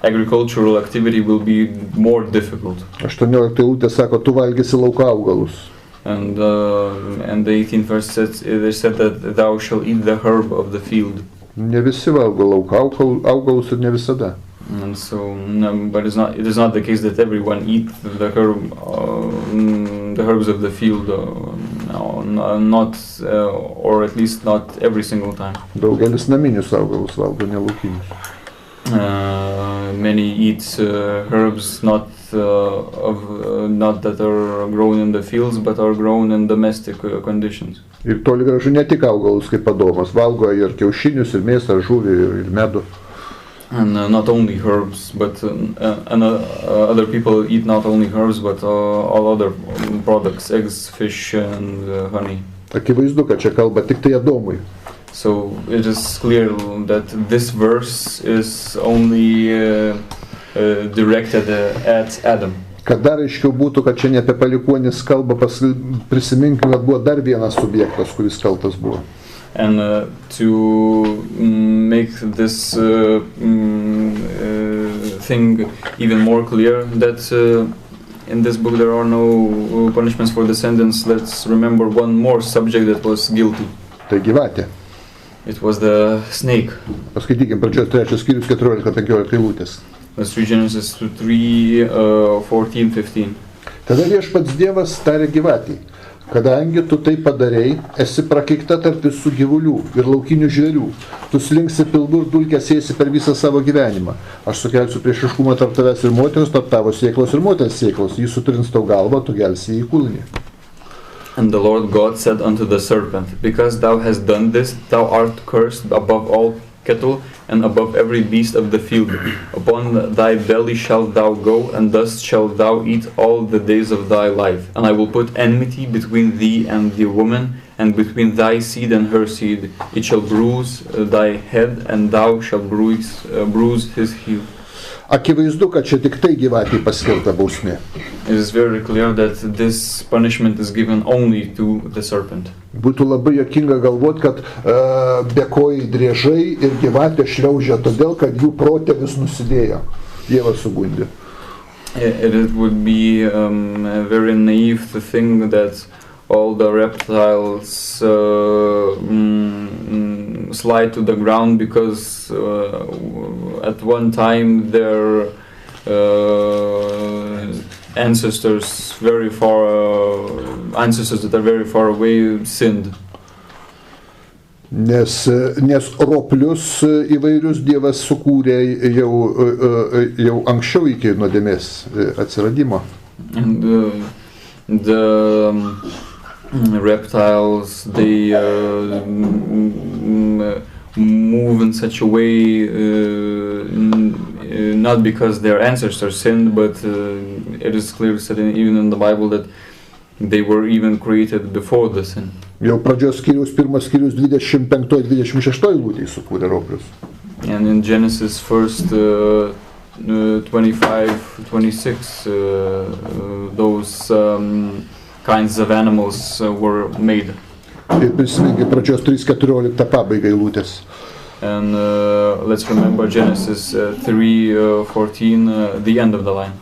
agricultural activity will be more difficult. 18 eilutė sako, tu valgysi lauko augalus. And the 18th verse they said that thou shall eat the herb of the field. Ne visi valgo lauko augalus ir ne visada. And so, but it is not the case that everyone eat the herbs of the field, not or at least not every single time. Daugelis naminius augalus valgo, ne laukinius. Many eat herbs not that are grown in the fields, but are grown in domestic conditions. Ir toli gražu ne tik augalus kaip Adomas, valgo ir kiaušinius, ir mėsą, ir žuvį, ir medų. And not only herbs, but other people eat not only herbs, but all other products, eggs, fish, and honey. Akivaizdu, kad čia kalba tik tai Adomui. So it is clear that this verse is only directed at Adam. Kad dar aiškiau būtų, kad čia ne apie palikuonis kalba, prisiminkime, kad buvo dar vienas subjektas, kuris kaltas buvo. And to make this thing even more clear, that in this book there are no punishments for descendants, let's remember one more subject that was guilty. Tai gyvatė. It was the snake. Paskaitykim pradžios 3 skyrius 14-15 eilutės. Let's read Genesis 3:14-15. Tada viešpats Dievas tarė gyvatei, kadangi tu tai padarei, esi prakeikta tarp visų gyvulių ir laukinių žvėrių. Tu slinksi pilvu ir dulkes ėsi per visą savo gyvenimą. Aš sukelsiu priešiškumą tarp tavęs ir moteris, tarp tavo sėklos ir moters sėklos. Jis sutrins tau galvą, tu gelsi į kūlinį. And the Lord God said unto the serpent, because thou hast done this, thou art cursed above all cattle and above every beast of the field. Upon thy belly shalt thou go, and dust shalt thou eat all the days of thy life. And I will put enmity between thee and the woman, and between thy seed and her seed. It shall bruise thy head, and thou shalt bruise his heel. Akivaizdu, kad čia tik tai gyvatei paskirta bausmė. It is very clear that this punishment is given only to the serpent. Būtų labai juokinga galvot, kad bekojai driežai ir gyvatė šliaužia todėl, kad jų protėvis nusidėjo. Dievas sugundė. It would be very naive to think that all the reptiles slide to the ground because at one time their ancestors that are very far away sinned. Nes roplius įvairius Dievas sukūrė jau anksčiau iki nuodėmės atsiradimo. And the reptiles, they move in such a way, not because their ancestors sinned, but it is clearly said even in the Bible that they were even created before the sin. Jau pradžios skyrius, pirmas skyrius 25-26 eilutėj sukūrė roplius. And in Genesis 25-26, those kinds of animals were made. Ir prisiminkime pradžios 3:14 pabaigą eilutės. And let's remember Genesis 3:14, the end of the line.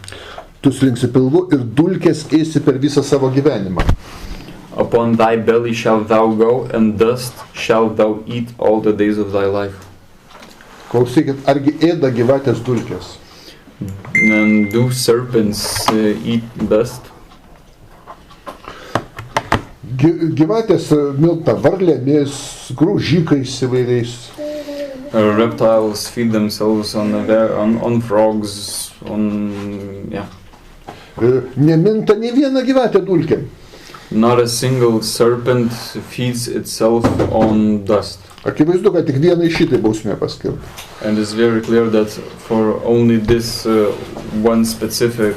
Tu slinksi pilvu ir dulkes ėsi per visą savo gyvenimą. Upon thy belly shalt thou go, and dust shalt thou eat all the days of thy life. Klausykit, argi ėda gyvatės dulkes? And do serpents eat dust? Gyvatės milta varlėmis, graužikais įvairiais. Reptiles feed themselves on frogs, yeah. Neminta nei viena gyvatė dulkėm. Not a single serpent feeds itself on dust. Akivaizdu, kad tik vienai šitai bausmė paskirta. And it's very clear that for only this one specific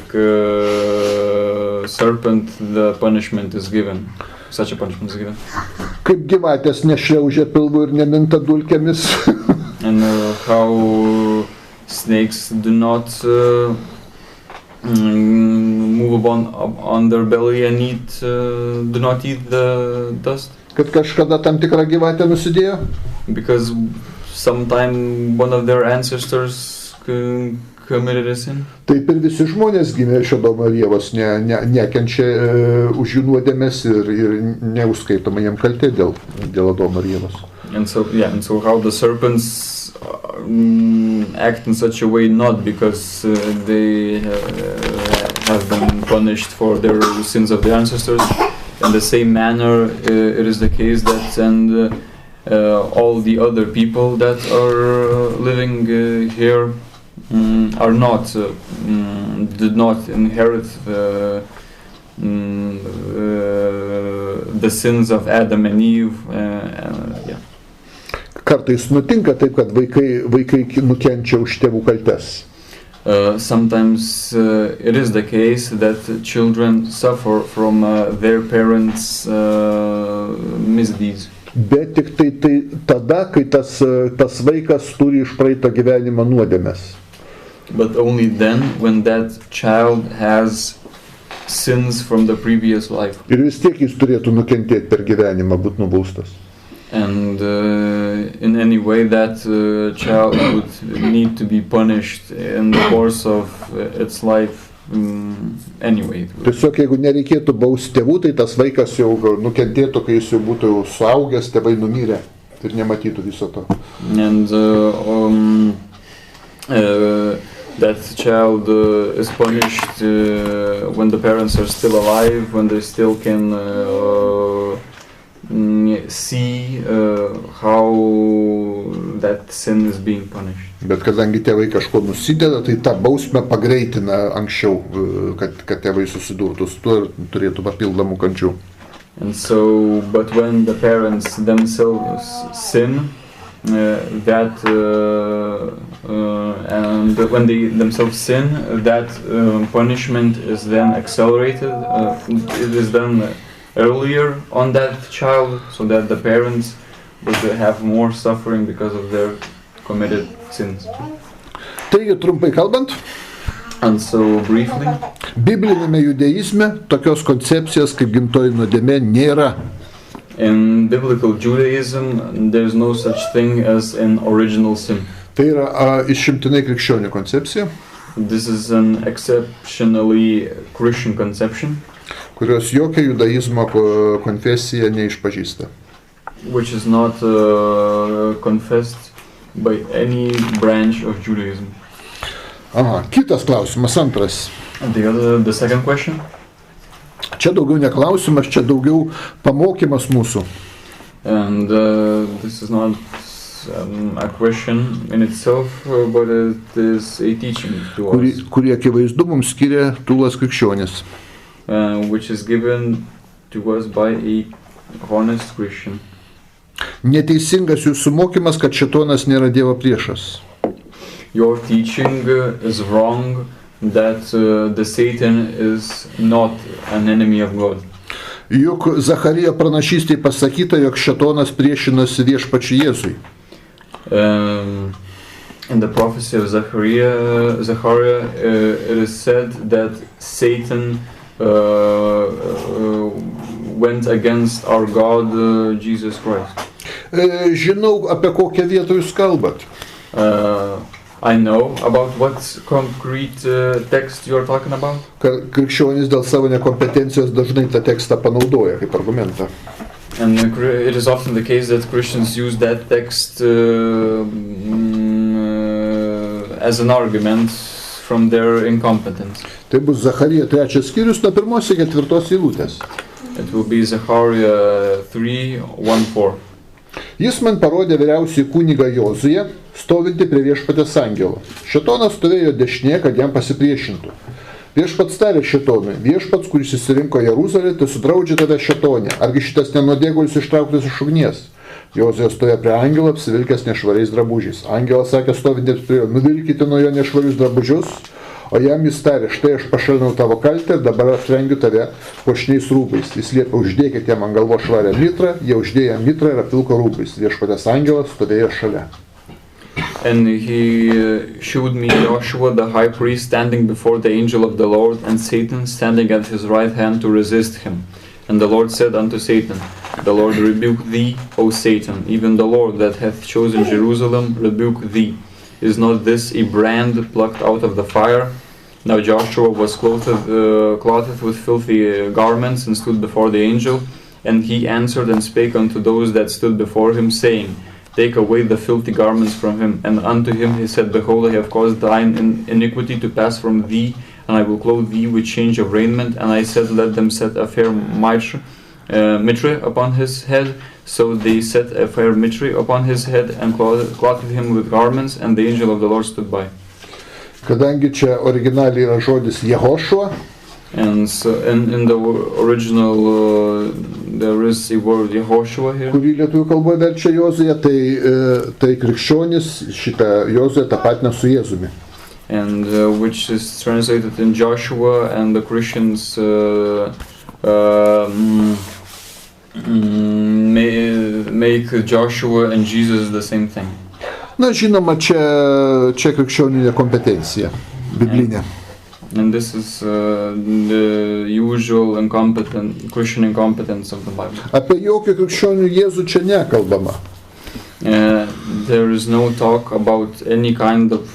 serpent the punishment is given. Such a punishment is given. Kaip gyvatės nešliaužia pilvu ir neminta dulkėmis. And how snakes do not move on their belly and do not eat the dust. Kad kažkada tam tikra gyvatė nusidėjo. Because sometime one of their ancestors committed a sin. Taip ir visi žmonės gimė iš Adomo ir Ievos, nekenčia už jų nuodėmes ir neužskaitoma jiem kaltė dėl Adomo ir Ievos. And so how the serpents act in such a way, not because they have been punished for their sins of their ancestors. In the same manner, it is the case that all the other people that are living here are not did not inherit the sins of Adam and Eve. Yeah. Kartais nutinka taip, kad vaikai nukenčia už tėvų kaltes. Sometimes it is the case that children suffer from their parents' misdeeds. Bet tik tai tada, kai tas vaikas turi iš praeito gyvenimo nuodėmes. But only then when that child has sins from the previous life. Ir vis tiek jis turėtų nukentėti per gyvenimą, būt nubaustas. And in any way that child would need to be punished in the course of its life anyway. Tiesiog jeigu nereikėtų bausti tėvų, tai tas vaikas jau nukentėtų, kai jis jau būtų suaugęs, tėvai numirę ir nematytų viso to. And that child is punished when the parents are still alive, when they still can see how that sin is being punished. Bet kadangi tėvai kažko nusideda, tai tą bausmę pagreitina anksčiau, kad tėvai susidurtų su tuo ir turėtų papildomų kančių. And so, but when the parents themselves sin, and when they themselves sin, that punishment is then accelerated. It is done earlier on that child, so that the parents would have more suffering because of their committed sins. Taigi, trumpai kalbant, and so briefly, biblinėme judaizme tokios koncepcijos kaip gimtoji nuodėmė nėra. In biblical Judaism, there is no such thing as an original sin. Tai yra išimtinai krikščionių koncepcija. This is an exceptionally Christian conception, kurios jokia judaizmo konfesija neišpažįsta. Which is not confessed by any branch of Judaism. Aha, kitas klausimas, antras. The second question. Čia daugiau ne klausimas, čia daugiau pamokymas mūsų. And this is not a question in itself, but it is a teaching to us. Kurį akivaizdu mums skiria tūlas krikščionis. Which is given to us by a honest Christian. Neteisingas jūsų mokymas, kad šėtonas nėra Dievo priešas. Your teaching is wrong, that the Satan is not an enemy of God. Juk Zacharijo pranašystėje pasakyta, jog šėtonas priešinasi viešpačiui Jėzui. In the prophecy of Zachariah, it is said that Satan went against our God, Jesus Christ. Žinau, apie kokią vietą jūs kalbat. I know about what concrete text you are talking about. Krikščionys dėl savo nekompetencijos dažnai tą tekstą panaudoja kaip argumentą. And it is often the case that Christians use that text as an argument from their incompetence. Tai bus Zacharija 3 skyrius nuo 1 iki 4 eilutės. It will be Zechariah 3:1-4. Jis man parodė vyriausiąjį kunigą Jozują, stovintį prie viešpatės angelo. Šėtonas stovėjo dešinėje, kad jam pasipriešintų. Viešpats tarė šėtonui: viešpats, kuris įsirinko Jeruzalę, tai sudraudžia tave šėtonė. Argi šitas nenuodėgulis ištrauktas iš ugnies? Jozuė stovėjo prie angelo, apsivilkęs nešvariais drabužiais. Angelas sakė stovintiems prie jo: nuvilkite nuo jo nešvarius drabužius. O jam jis tarė: štai aš pašalinau tavo kaltę ir dabar aprengiu tave puošniais rūbais. Jis liepė: uždėkite jam ant galvos švarę mitrą. Jie uždėjo mitrą ir apvilko rūbais. Viešpatės angelas stovėjo šalia. And he showed me Joshua the high priest standing before the angel of the Lord, and Satan standing at his right hand to resist him. And the Lord said unto Satan: the Lord rebuke thee, O Satan, even the Lord that hath chosen Jerusalem rebuke thee. Is not this a brand plucked out of the fire? Now Joshua was clothed with filthy garments, and stood before the angel. And he answered and spake unto those that stood before him, saying: take away the filthy garments from him. And unto him he said: behold, I have caused thine iniquity to pass from thee, and I will clothe thee with change of raiment. And I said: let them set a fair mitre upon his head. So they set a fair mitre upon his head, and clothed him with garments, and the angel of the Lord stood by. Kadangi čia originaliai yra žodis Jehošua, and so in the original there is a word Yehoshua here, kurį lietuvių kalboje verčia Jozuė, tai krikščionis šitą Jozuę tapatina su Jėzumi. And which is translated in Joshua, and the Christians make Joshua and Jesus the same thing. Na, žinoma, čia krikščioninė kompetencija, biblinė. And this is the usual Christian incompetence of the Bible. Apie jokį krikščionių Jėzų čia nekalbama. There is no talk about any kind of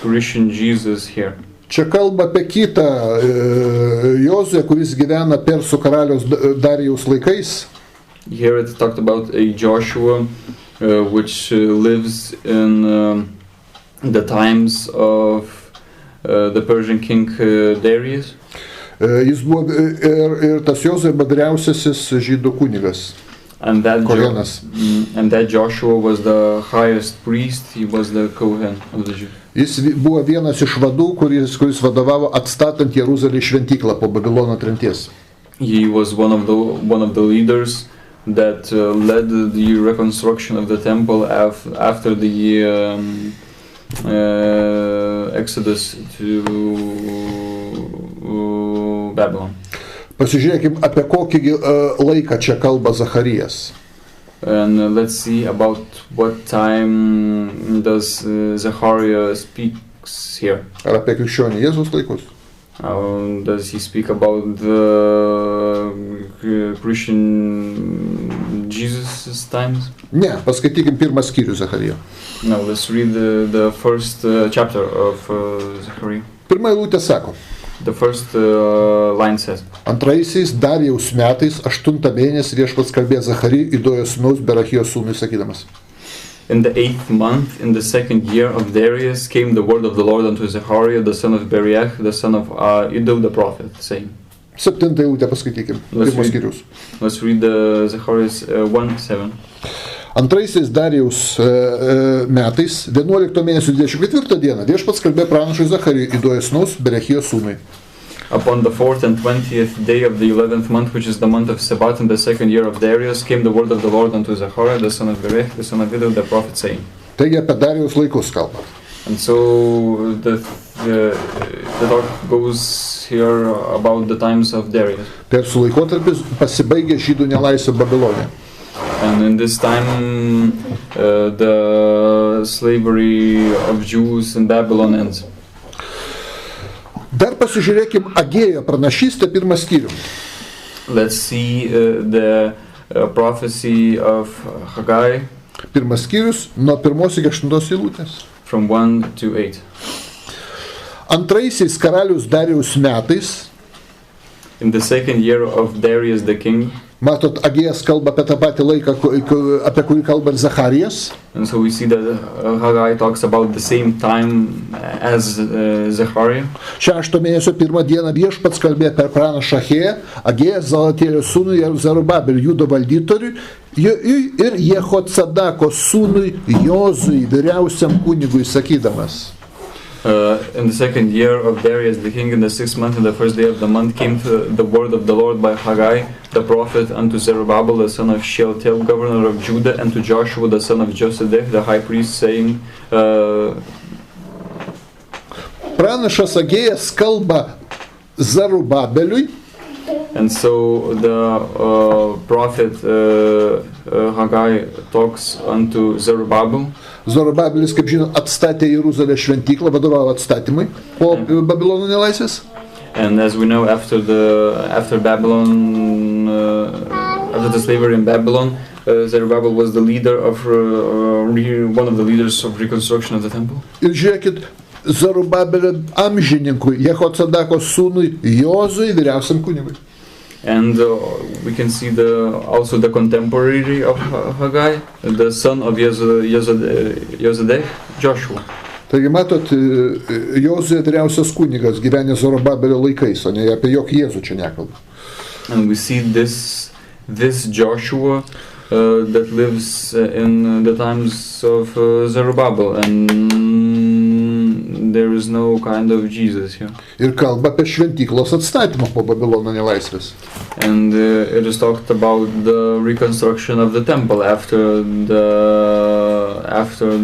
Christian Jesus here. Čia kalba apie kitą Jozuę, kuris gyvena Persų karaliaus Darijaus laikais. Here it's talked about a Joshua which lives in the times of the Persian king Darius. Jis buvo ir tas Jozuė buvo vyriausiasis žydų kunigas. And that Joshua was the highest priest. He was the Kohen of the Jews. Jis buvo vienas iš vadų, kuris vadovavo atstatant Jeruzalės šventyklą po Babilono tremties. He was one of the leaders that led the reconstruction of the temple after the Exodus to Babylon. Pasižiūrėkim, apie kokį laiką čia kalba Zacharijas. And let's see about what time does Zechariah speaks here. Ar apie krikščionį Jėzus laikus? Does he speak about the Christian Jesus' times? Ne, paskaitykim pirmą skyrių Zacharijo. No, let's read the first chapter of Zechariah. Pirma eilutė sako. The first line says: Antraisiais Darijaus metais, 8 mėnesį viešpats kalbėjo Zacharijui, Idojo sūnaus Berachijos sūnui, sakydamas. In the 8th month, in the 2nd year of Darius, came the word of the Lord unto Zechariah, the son of Beriach, the son of Iddo the prophet, saying. 7 eilutę paskaitykim. Pirmos skyrius. Let's read the Zechariah 1:7. Antraisiais Darijaus metais, 11 mėnesio 24 dieną, viešpats kalbėjo pranašui Zacharijui, Idojo sūnaus Berachijos sūnui. Upon the 4th and 20th day of the 11th month, which is the month of Sebat, in the 2nd year of Darius, came the word of the Lord unto Zechariah, the son of Berech, the son of Iddo, the prophet, saying. Taigi apie Darijaus laikus kalba. And so the talk goes here about the times of Darius. Persų laikotarpis pasibaigė žydų nelaisvė Babilone. And in this time, the slavery of Jews in Babylon ends. Dar pasižiūrėkim Agėjo pranašystę pirmą skyrių. Let's see the prophecy of Haggai. Pirmas skyrius nuo 1 iki 8 eilutės. From 1 to 8. Antraisiais karalius Darijaus metais, in the 2nd year of Darius the king, Matot, Agėjas kalba apie tą patį laiką, apie kurį kalba ir Zacharijas. And so we see that Haggai talks about the same time as Zechariah. 6 mėnesio 1 dieną Viešpats kalbėjo per pranašą Agėją, Agėjas Zalatėlio sūnui Zerubabeliui, Judo valdytoriui, ir Jehocadako sūnui Jozui, vyriausiam kunigui, sakydamas. In the second year of Darius the king, in the 6th month, in the first day of the month, came the word of the Lord by Haggai the prophet unto Zerubbabel the son of Shealtiel, governor of Judah, and to Joshua the son of Josedech, the high priest, saying, Pranašas Agėjas kalba Zerubabeliui. And so the prophet Haggai talks unto Zerubbabel. Zerubabelis, kaip žinot, atstatė Jeruzalės šventyklą, vadovavo atstatymui po Babilono nelaisvės. And as we know, after Babylon, after the slavery in Babylon, Zerubbabel was the leader of one of the leaders of reconstruction of the temple. Ir žiūrėkit, Zerubabelio amžininkui, Jehocadako sūnui Jozui, vyriausiam kunigui. And we can see also the contemporary of Haggai, the son of Josedech, Joshua. Taigi matot, Jozuė vyriausias kunigas gyvenė Zerubabelio laikais, o ne apie jokį Jėzų čia nekalba. And we see this Joshua that lives in the times of Zerubbabel, and there is no kind of Jesus here. Ir kalba apie šventyklos atstatymą po Babilono nelaisvės. And it is talked about the reconstruction of the temple after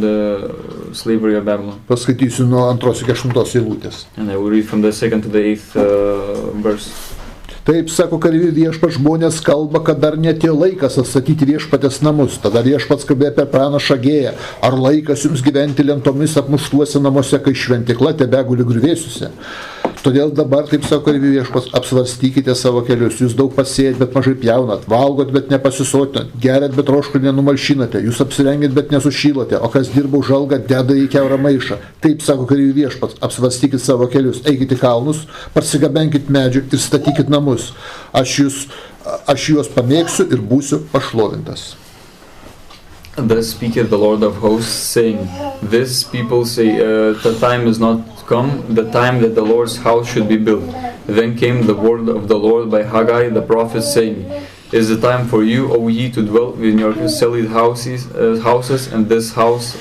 the slavery of Babylon. Paskaitysiu nuo 2 iki 8 eilutės. And I will read from the 2nd to the 8th verse. Taip, sako kareivių Viešpats, žmonės kalba, kad dar netėjo laikas atstatyti Viešpatės namus. Tada Viešpats kalbėjo apie pranašą Agėją. Ar laikas jums gyventi lentomis apmuštuose namuose, kai šventykla tebeguli griuvėsiuose? Todėl dabar, taip sako kareivių Viešpats, apsvarstykite savo kelius. Jūs daug pasėjat, bet mažai pjaunat, valgot, bet nepasisotinat, geriat, bet troškulį nenumalšinate, jūs apsirengit, bet nesušylote, o kas dirba už algą, deda į kiaurą maišą. Taip sako kareivių Viešpats, apsvarstykit savo kelius, eikit į kalnus, parsigabenkit medžių ir statykit namus. Aš juos pamėgsiu ir būsiu pašlovintas. Thus speaketh the Lord of hosts, saying, This people say, the time is not come, the time that the Lord's house should be built. Then came the word of the Lord by Haggai the prophet, saying, Is the time for you, O ye, to dwell in your solid houses, and this house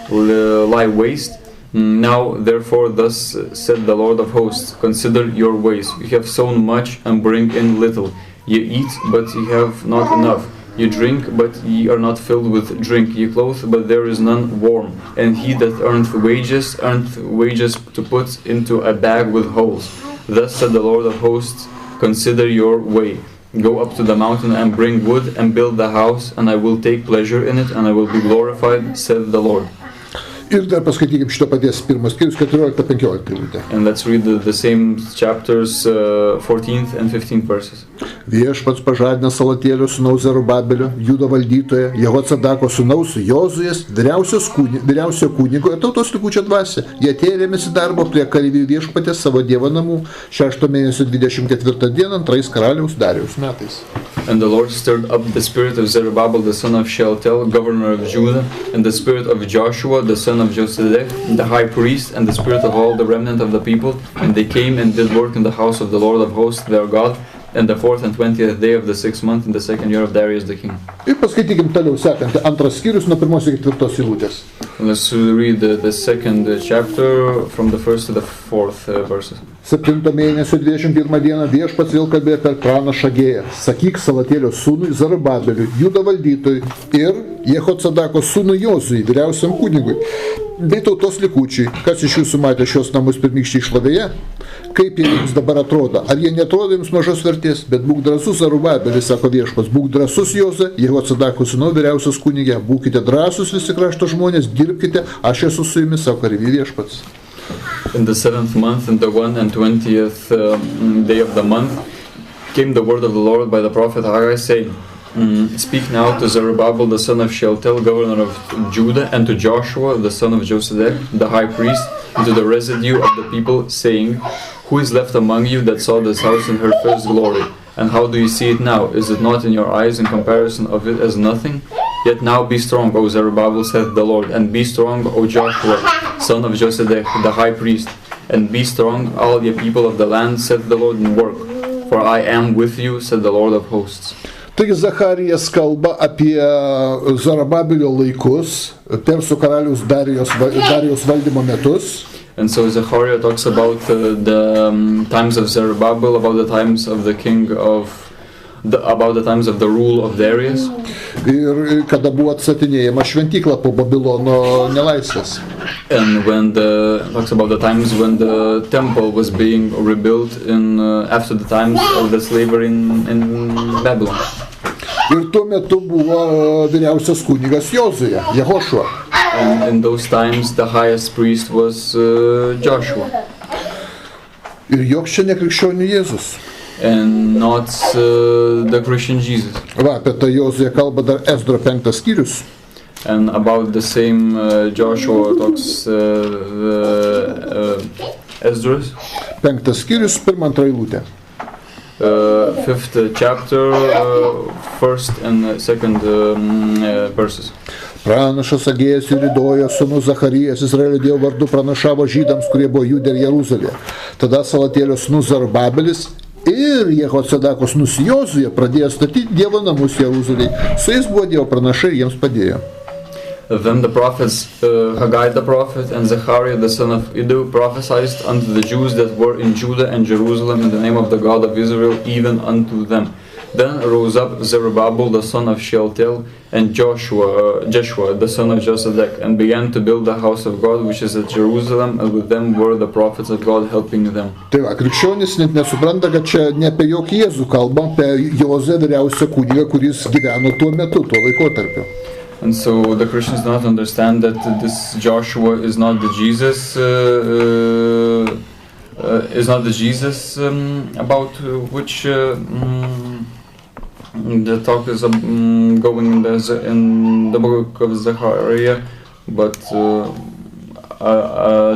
lie waste? Now, therefore, thus said the Lord of hosts, Consider your ways. You have sown much and bring in little. Ye eat, but ye have not enough. You drink, but ye are not filled with drink. Ye clothe, but there is none warm. And he that earneth wages to put into a bag with holes. Thus said the Lord of hosts, Consider your way. Go up to the mountain and bring wood and build the house, and I will take pleasure in it, and I will be glorified, said the Lord. Ir dar paskaitykim šito paties pirmas skyrius 14-15 eilutę. And let's read the same chapters, 14th and 15th verses. Viešpats pažadina Salatėlio sūnaus Zerubabelio, Judo valdytojo, Jehocadako sūnaus Jozuės, vyriausio kunigo ir tautos likučio dvasia. Jie atėjo rėmėsi darbo prie kareivių Viešpatės savo Dievo namų 6 mėnesio 24 dieną 2 karaliaus Darijaus metais. And the Lord stirred up the spirit of Zerubbabel the son of Shealtiel, governor of Judah, and the spirit of Joshua the son of Josedech, the high priest, and the spirit of all the remnant of the people, and they came and did work in the house of the Lord of hosts their God, and the 4th and 20th day of the 6th month in the 2nd year of Darius the king. Ir paskaitykim toliau sekantį antras skyrius nuo 1 iki 4 eilutės. Let's read the second chapter from the 1st to the 4th verses. 7 mėnesio 21 dieną Viešpats vėl kalbėjo per pranašą Agėją. Sakyk Salatėlio sūnui Zerubabeliui, Judo valdytojui ir Jehocadako sūnui Jozui, vyriausiam kunigui, bei tautos likučiai, kas iš jūsų matė šios namus pirmykščiai šlovėje? Kaip jie jums dabar atrodo? Ar jie netrodo jums mažos vertės? Bet būk drąsus, Zerubabelis, sako Viešpats, būk drąsus Jozue, Jehocadako sūnau, vyriausias kunige, būkite drąsus visi krašto žmonės, dirbkite, aš esu su jumis, sako kareivių Viešpats. In the 7th month, in the 1 and 20th day of the month, came the word of the Lord by the prophet Haggai, saying, Speak now to Zerubbabel the son of Shealtiel, governor of Judah, and to Joshua the son of Josedech, the high priest, and to the residue of the people, saying, Who is left among you that saw this house in her first glory? And how do you see it now? Is it not in your eyes in comparison of it as nothing? Yet now be strong, O Zerubbabel, saith the Lord, and be strong, O Joshua, son of Josedech, the high priest, and be strong, all ye people of the land, saith the Lord, and work, for I am with you, said the Lord of hosts. Taigi Zacharijas kalba apie Zarubabelio laikus, Persų karaliaus Darijos valdymo metus. And so Zechariah talks about the times of Zerubbabel, about the times of the king about the times of the rule of Darius. Ir kada buvo atstatinėjama šventykla po Babilono nelaisvės. And talks about the times when the temple was being rebuilt after the times of the slavery in Babylon. Ir tuo metu buvo vyriausias kunigas Jozija, Jehošua. And in those times the highest priest was Joshua. Ir joks čia ne krikščionių Jėzus. And not the Christian Jesus. Va, apie tą Joziją kalba dar Esdro 5 skyrius. And about the same Joshua talks Esdras. 5 skyrius, 1-2 eilutė. 5th chapter, 1st and 2nd verses. Pranašas Agėjas ir Idojo sūnus Zacharijas Izraelio Dievo vardu pranašavo žydams, kurie buvo Jude ir Jeruzalėje. Tada Salatėlio sūnus Zarubabelis ir Jehocedako sūnus Jozija pradėjo statyti Dievo namus Jeruzalėje. Su jais buvo Dievo pranašai ir jiems padėjo. Then the prophets Haggai the prophet and Zechariah the son of Iddo prophesied unto the Jews that were in Judah and Jerusalem in the name of the God of Israel, even unto them. Then rose up Zerubbabel the son of Shealtiel and Joshua the son of Josedech, and began to build the house of God which is at Jerusalem, and with them were the prophets of God helping them. Tai va, krikščionys net nesupranta, kad čia ne apie jokį Jėzų kalbam, apie Jozę vyriausią kunigą, kuris gyveno tuo metu, tuo laikotarpiu. And so the Christians do not understand that this Joshua is not the Jesus about which the talk is going in the book of Zechariah, but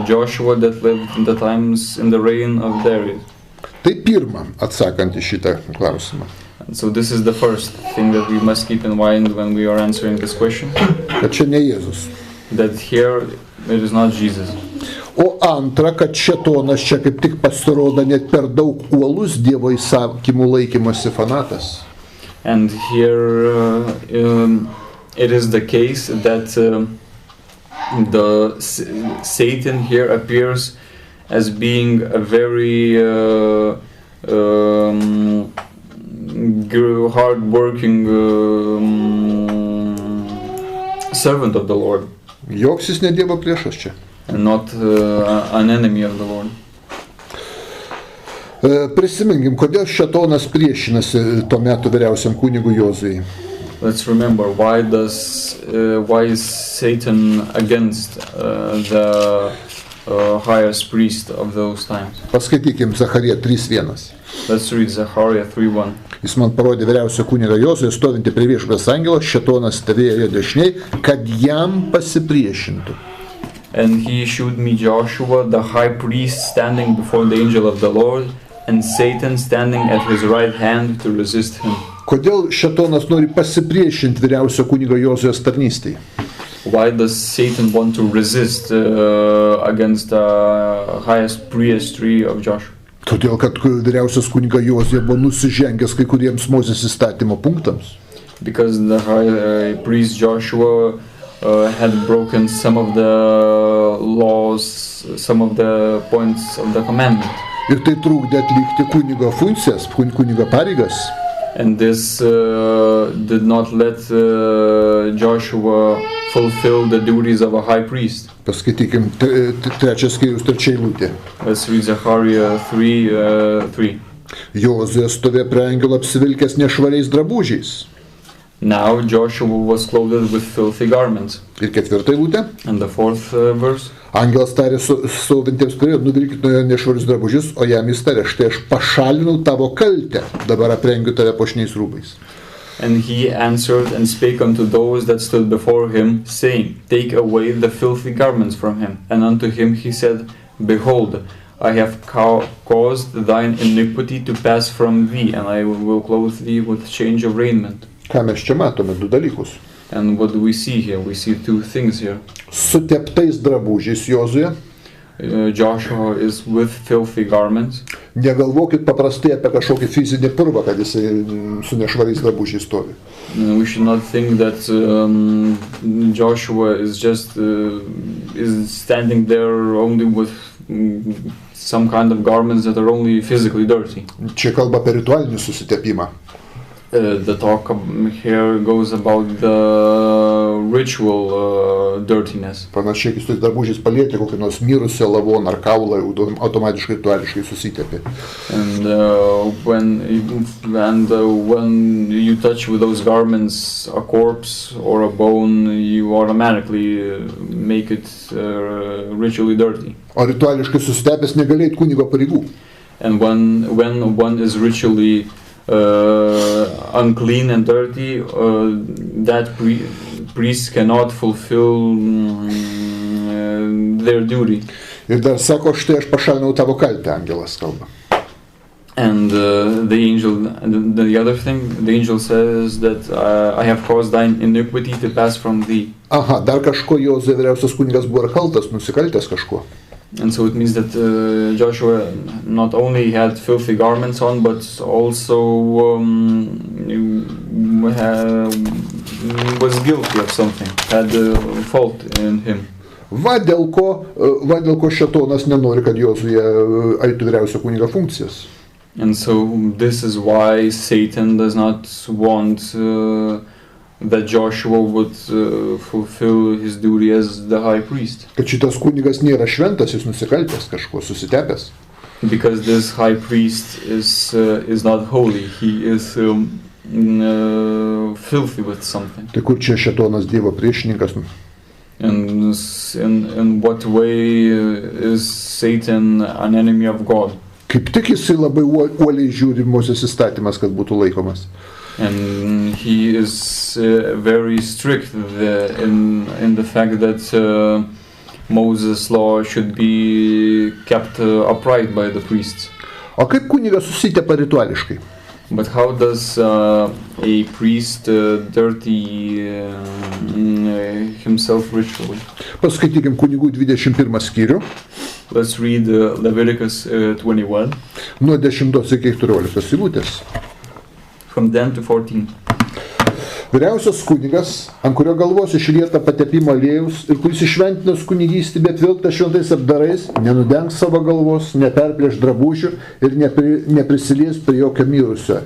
Joshua that lived in the times in the reign of Darius. Tai pirma, atsakant į šitą klausimą. And so this is the first thing that we must keep in mind when we are answering this question. Kad čia ne Jėzus. That here it is not Jesus. O antra, kad šėtonas čia kaip tik pasirodo net per daug uolus Dievo įsakymų laikymosi fanatas. And here it is the case that Satan here appears as being a very hard-working servant of the Lord. Joks jis ne Dievo priešas čia. And not an enemy of the Lord. Prisiminkim, kodėl šėtonas priešinasi tuo metu vyriausiam kunigui Jozijai. Let's remember why is Satan against the highest priest of those times. Paskaitykim Zachariją 3:1. Let's read Zechariah 3:1. Jis man parodė vyriausią kunigą Joziją stovintį prie viešpaties angelo, šėtonas stovėjo jo dešinėj, kad jam pasipriešintų. And he showed me Joshua, the high priest, standing before the angel of the Lord, and Satan standing at his right hand to resist him. Kodėl šėtonas nori pasipriešinti vyriausio kunigo Jozijos tarnystei? Why does Satan want to resist against the highest priestry of Joshua? Todėl, kad vyriausias kuniga Jozija buvo nusižengęs kai kuriems Mozės įstatymo punktams. Because the high priest Joshua had broken some of the laws, some of the points of the commandment. Ir tai trukdė atlikti kunigo funkcijas, kunigo pareigas. And this did not let Joshua fulfill the duties of a high priest. Paskaitykim 3 skyrius 3 eilutė. Let's read Zechariah 3:3. Jozija stovėjo prie angelo apsivilkęs nešvariais drabužiais. Now Joshua was clothed with filthy garments. Ir 4 eilutė. And the 4th verse. Angelas tarė stovintiems prie jo, nuvilkit nuo jo nešvarius drabužius, o jam jis tarė, štai aš pašalinau tavo kaltę, dabar aprengiu tave puošniais rūbais. And he answered and spake unto those that stood before him, saying, Take away the filthy garments from him. And unto him he said, Behold, I have caused thine iniquity to pass from thee, and I will clothe thee with change of raiment. Ką mes čia matome? Du dalykus. And what do we see here? We see two things here. Suteptais drabužiais Jozuje. Joshua is with filthy garments. Negalvokit paprastai apie kažkokį fizinį purvą, kad jisai su nešvariais drabužiais stovi. We should not think that Joshua is just is standing there only with some kind of garments that are only physically dirty. Čia kalba apie ritualinį susitepimą. The talk here goes about the ritual dirtiness. Panašiai, kai su tais drabužiais palieti kokį nors mirusią lavoną ar kaulą, automatiškai rituališkai susitepi. And when you touch with those garments a corpse or a bone, you automatically make it ritually dirty. O rituališkai susitepęs negali eit kunigo pareigų. And when one is ritually unclean and dirty, that priest cannot fulfill their duty. Ir dar sako, štai aš pašalinau tavo kaltę, angelas kalba. And the other thing, the angel says that I have caused thine iniquity to pass from thee. Aha, dar kažko Jozue vyriausias kunigas buvo ir kaltas, nusikaltęs kažko. And so it means that Joshua not only had filthy garments on, but also was guilty of something, had a fault in him. Va dėl ko šėtonas nenori, kad Jozuje eitų vyriausio kunigo funkcijas. And so this is why Satan does not want that Joshua would fulfill his duty as the high priest. Kad šitas kunigas nėra šventas, jis nusikaltęs kažko, susitepęs. Because this high priest is not holy, he is filthy with something. Tai kur čia šėtonas Dievo priešininkas? And in what way is Satan an enemy of God? Kaip tik jisai labai uoliai žiūri Mozės įstatymas, kad būtų laikomas. And he is very strict in the fact that Moses' law should be kept upright by the priests. O kaip kunigas susitepa rituališkai? But how does a priest dirty himself ritually? Paskaitykim Kunigų 21 skyrių. Let's read Leviticus 21. Nuo 10 iki 14 eilutės. From 10 to 14. Vyriausias kunigas, ant kurio galvos išlieta patepimo aliejus ir kuris išventinęs kunigystį, bet vilktas šventais apdarais, nenudengs savo galvos, neperplėš drabužių ir neprisilies prie jokio mirusio,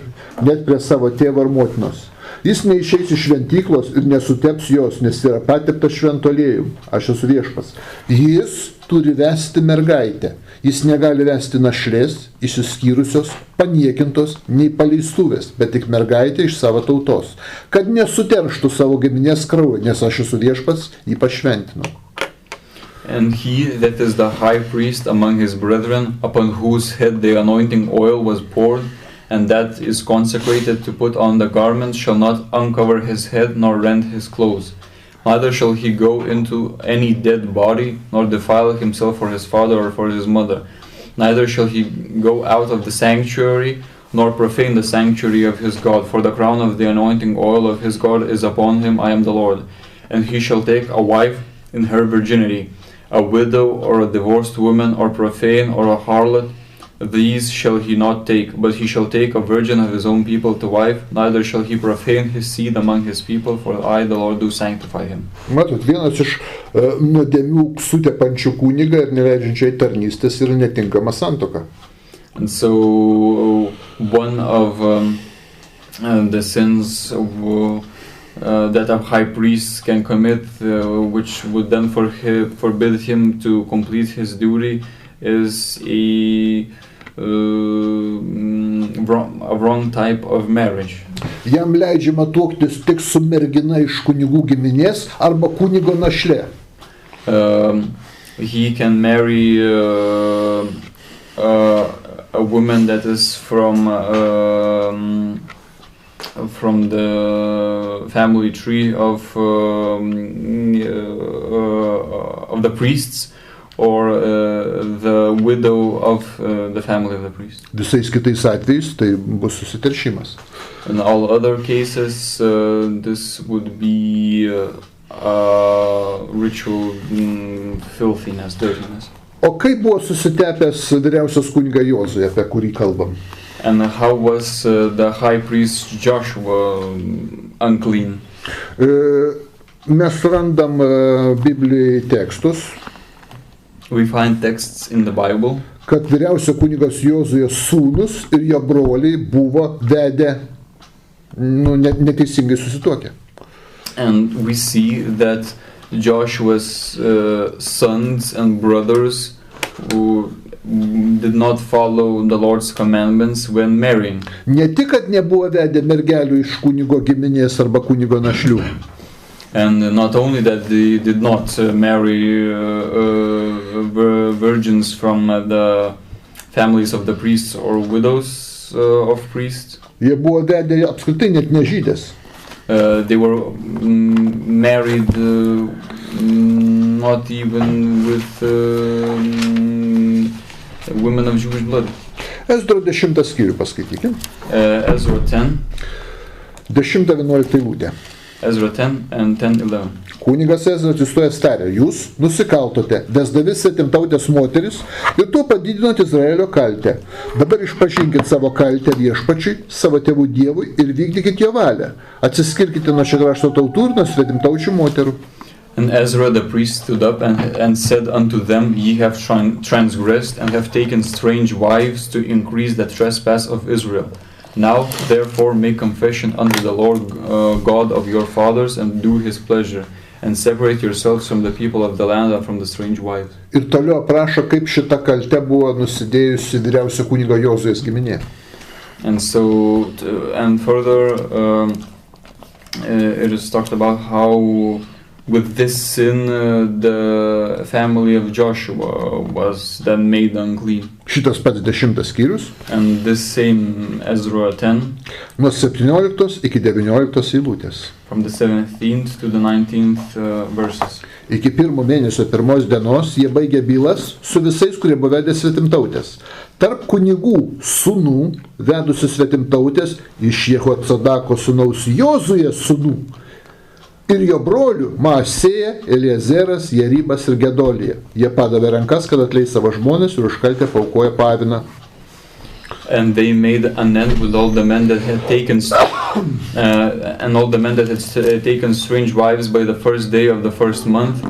net prie savo tėvo ar motinos. Jis neišeis iš šventyklos ir nesuteps jos, nes yra pateptas švento aliejum. Aš esu viešpats. Jis turi vesti mergaitę. Jis negali vesti našlės, išsiskyrusios, paniekintos, nei paleistuvės, bet tik mergaitė iš savo tautos, kad nesuterštų savo giminės kraujo, nes aš esu viešpats, jį pašventinau. And he that is the high priest among his brethren, upon whose head the anointing oil was poured, and that is consecrated to put on the garment, shall not uncover his head, nor rend his clothes. Neither shall he go into any dead body, nor defile himself for his father or for his mother. Neither shall he go out of the sanctuary, nor profane the sanctuary of his God. For the crown of the anointing oil of his God is upon him, I am the Lord. And he shall take a wife in her virginity, a widow or a divorced woman, or profane or a harlot. These shall he not take, but he shall take a virgin of his own people to wife, neither shall he profane his seed among his people, for I, the Lord, do sanctify him. Matot, vienas iš nuodėmių sutepančių kunigą ir neleidžiančiai tarnystės yra netinkama santuoka. And so one of the sins that a high priest can commit, which would then forbid him to complete his duty, is a wrong type of marriage. Jam leidžiama tuoktis tik su mergina iš kunigų giminės arba kunigo našlė. He can marry a woman that is from the family tree of the priests, or the widow of the family of the priest. Visais kitais atvejais tai bus susiteršimas. In all other cases, this would be ritual filthiness, dirtiness. O kaip buvo susitepęs vyriausias kunigas Jozuė, apie kurį kalbam? And how was the high priest Joshua unclean? Mes randam Biblijoje tekstus, We find texts in the Bible kad vyriausio kunigas Jozuės sūnus ir jo broliai buvo vedę neteisingai susituokę. and we see that Joshua's sons and brothers who did not follow the Lord's commandments when marrying. Ne tik, kad nebuvo vedę mergelių iš kunigo giminės arba kunigo našlių, And not only that, they did not marry virgins from the families of the priests or widows of priests. jie buvo vedę apskritai net nežydės. They were married not even with women of Jewish blood. Ezro 10 skyrių paskaitykim. Ezra 10. 10-11 eilutė. Ezra 10 and 10:11. Kunigas Ezra atsistojęs tarė, jūs nusikaltote, vesdami svetimtautės moteris ir tuo padidinot Izraelio kaltę. Dabar išpažinkit savo kaltę viešpačiui, savo tėvų Dievui ir vykdykit jo valią. Atsiskirkite nuo šio krašto tautų ir nuo svetimtaučių moterų. And Ezra the priest stood up and said unto them, Ye have transgressed and have taken strange wives to increase the trespass of Israel. Now, therefore, make confession unto the Lord God of your fathers and do his pleasure, and separate yourselves from the people of the land and from the strange wives. Ir toliau aprašo, kaip šita kalte buvo nusidėjusi vyriausio kunigo Jozuės giminė. And so, and further, it is talked about how with this sin the family of Joshua was then made unclean. Šitas pats 10 skyrius, And this same Ezra 10, nuo 17 iki 19 eilutės. from the 17th to the 19th verses. Iki pirmo mėnesio pirmos dienos jie baigė bylas su visais, kurie buvo vedę svetimtautės. Tarp kunigų sūnų, vedusių svetimtautės, iš Jehotzadako sūnaus Jozuės sūnų, ir jo brolių Maasėja, Eliezeras, Jeribas ir Gedolija. Jie padavė rankas, kad atleis savo žmones ir už kaltę paaukoja paviną. And they made an end with all the men that had taken taken strange wives by the first day of the first month.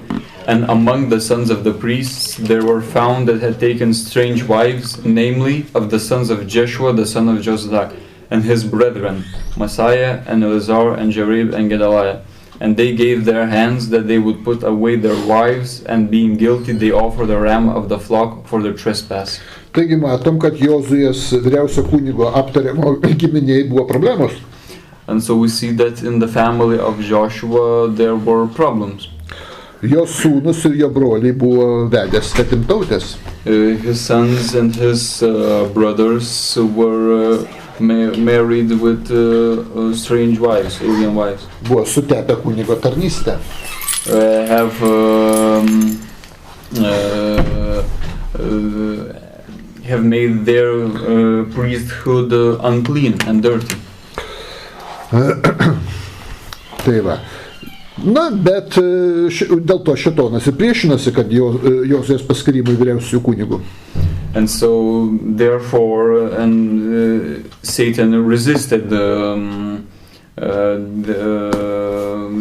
And among the sons of the priests there were found that had taken strange wives, namely of the sons of Jeshua, the son of Jozadak, and his brethren, Messiah and Eleazar and Jerib and Gedaliah. And they gave their hands that they would put away their wives, and being guilty they offered a ram of the flock for their trespass. Taigi matom, kad Jozuės vyriausio kunigo aptariamo giminėje buvo problemos. And so we see that in the family of Joshua there were problems. Jo sūnus ir jo broliai buvo vedęs svetimtautės. His sons and his brothers were married with strange wives, alien wives. Buvo sutepę kunigo tarnystę. Have made their priesthood unclean and dirty. Tai va. Na, bet dėl to šėtonas ir priešinosi, kad Jozuės paskyrimui vyriausiųjų kunigų. And so, therefore, Satan resisted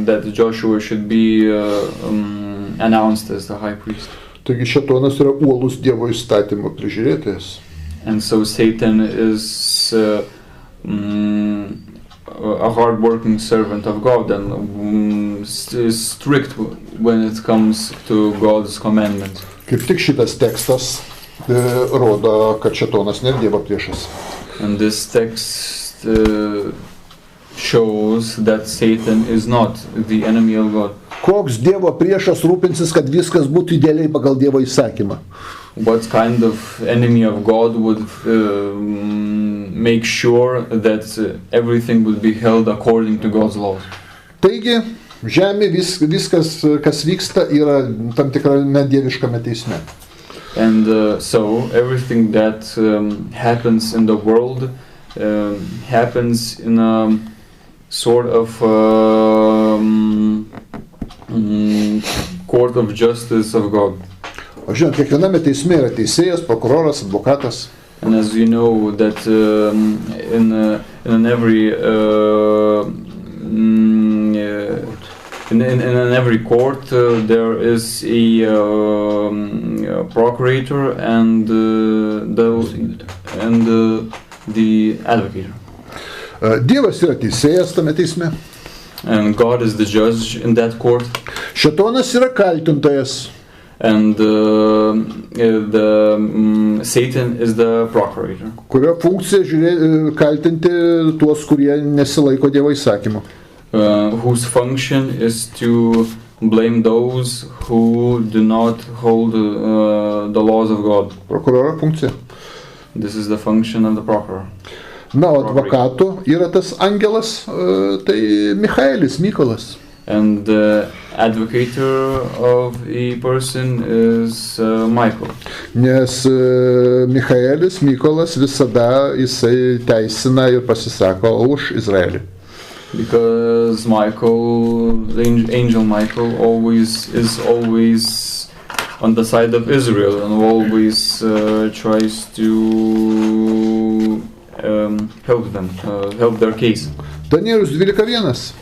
that Joshua should be announced as the high priest. Taigi šėtonas yra uolus Dievo įstatymo prižiūrėtojas. And so Satan is a hard-working servant of God and is strict when it comes to God's commandments. Kaip tik šitas tekstas rodo, kad šėtonas nėra Dievo priešas. And this text shows that Satan is not the enemy of God. Koks Dievo priešas rūpinsis, kad viskas būtų idealiai pagal Dievo įsakymą? What kind of enemy of God would make sure that everything would be held according to God's laws? Taigi, Žemė viskas, kas vyksta, yra tam tikrame dieviškame teisme. And so everything that happens in the world happens in a sort of court of justice of God. O žinot, kiekviename teisme yra teisėjas, prokuroras, advokatas. And as you know that in every court there is a procurator and the advocate. Dievas yra teisėjas tame teisme. And God is the judge in that court. Šėtonas yra kaltintojas. And Satan is the procurator. Kurio funkcija kaltinti tuos, kurie nesilaiko Dievo įsakymų. Whose function is to blame those who do not hold the laws of God. Prokuroro funkcija. This is the function of the procurator. Na, o advokato yra tas angelas, tai Michaelis, Mykolas. And the advocator of a person is Michael. Nes Michaelis, Mykolas visada jisai teisina ir pasisako už Izraelį. Because Angel Michael is always on the side of Israel and always tries to help them, help their case. Danielius 12:1.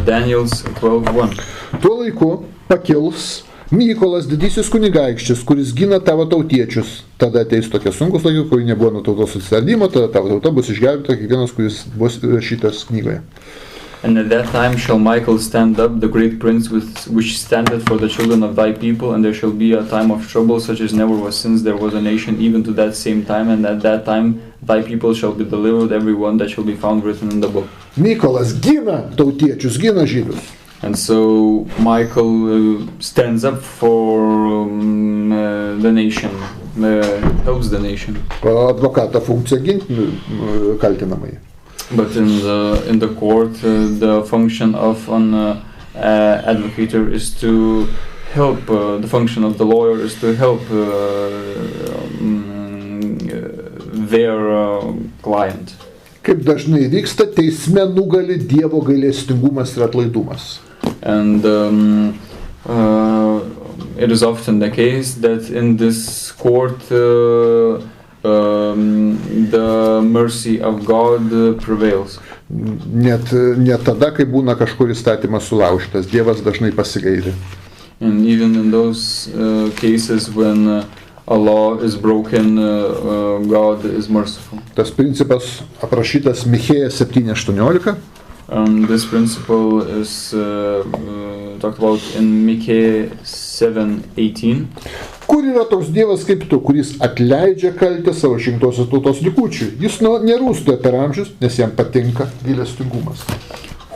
Daniel's 12:1. Tuo laiku pakils Mykolas didysis kunigaikštis, kuris gina tavo tautiečius. Tada ateis tokie sunkus laikai, kurių nebuvo nuo tautos atsiradimo, tada tavo tauta bus išgelbėta, kiekvienas, kuris bus rašytas knygoje. And at that time shall Michael stand up, the great prince which standeth for the children of thy people, and there shall be a time of trouble such as never was since there was a nation, even to that same time, and at that time thy people shall be delivered, every one that shall be found written in the book. Mykolas gina tautiečius, gina žydus. And so Michael stands up for the nation, helps the nation. Advokato funkcija ginti kaltinamai. But in the court, the function of an advocate is to help. The function of the lawyer is to help their client. Kaip dažnai vyksta, teisme nugali Dievo gailestingumas ir atlaidumas. And it is often the case that in this court the mercy of God prevails. Net tada, kai būna kažkur įstatymas sulaužytas, Dievas dažnai pasigaili. And even in those cases when a law is broken, God is merciful. Tas principas aprašytas Michėjas 7:18. This principle is talked about in Micah 7:18. Kur yra toks Dievas kaip tu, kuris atleidžia kaltę savo išrinktosios tautos likučiui. Jis nerūstoja per amžius, nes jam patinka gailestingumas.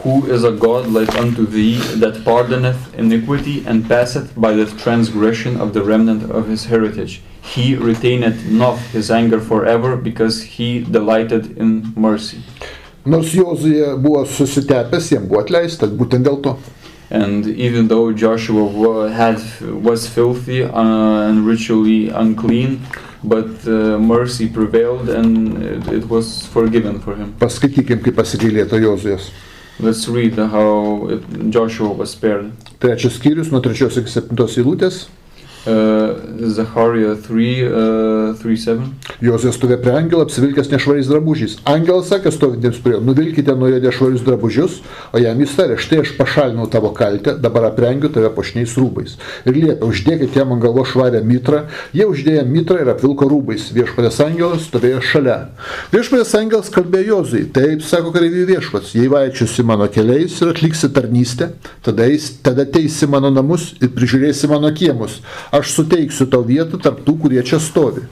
Who is a God like unto thee, that pardoneth iniquity and passeth by the transgression of the remnant of his heritage. He retaineth not his anger forever, because he delighted in mercy. Nors Jozuė buvo susitepęs, jam buvo atleista, būtent dėl to. And even though Joshua was filthy and ritually unclean, but mercy prevailed and it was forgiven for him. Paskaitykim, kaip pasigailėta Jozuės. Let's read how Joshua was spared. 3 skyrius nuo 3 iki 7 eilutės. Zechariah 3:7. Jozuė stovėjo prie angelo, apsivilkęs nešvariais drabužiais. Angelas sakė stovintiems prie jo: nuvilkite nuo jo nešvarius drabužius, o jam jis tarė: štai aš pašalinau tavo kaltę, dabar aprengiu tave puošniais rūbais. Ir liepė: uždėkite jam ant galvos švarią mitrą. Jie uždėjo mitrą ir apvilko rūbais. Viešpaties angelas stovėjo šalia. Viešpaties angelas kalbėjo Jozuei: taip sako kareivių viešpats, jei vaikščiosi mano keliais ir atliksi tarnystę, tada teisi mano namus ir prižiūrėsi mano kiemus. Aš suteiksiu tau vietą tarp tų, kurie čia stovi.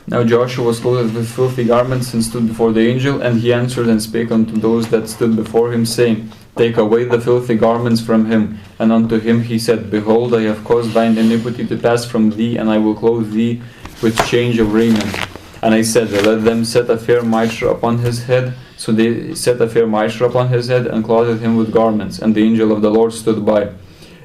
Now Joshua was clothed with filthy garments and stood before the angel, and he answered and spake unto those that stood before him, saying, take away the filthy garments from him. And unto him he said, behold, I have caused thine iniquity to pass from thee, and I will clothe thee with change of raiment. And I said, let them set a fair mitre upon his head, So they set a fair mitre upon his head and clothed him with garments, and the angel of the Lord stood by.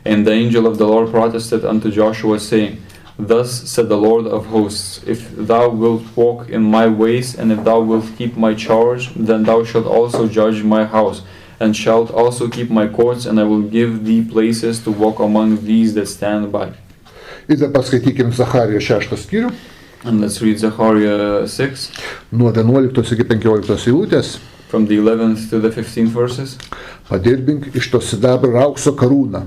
And the angel of the Lord protested unto Joshua, saying, Thus said the Lord of hosts, If thou wilt walk in my ways, and if thou wilt keep my charge, then thou shalt also judge my house, and shalt also keep my courts, and I will give thee places to walk among these that stand by. Ir dabar skaitykim Zacharijo 6 skyrių. And let's read Zechariah 6. Nuo 11 iki 15 eilutės. From the 11th to the 15th verses. Padirbink iš to sidabro ir aukso karūną.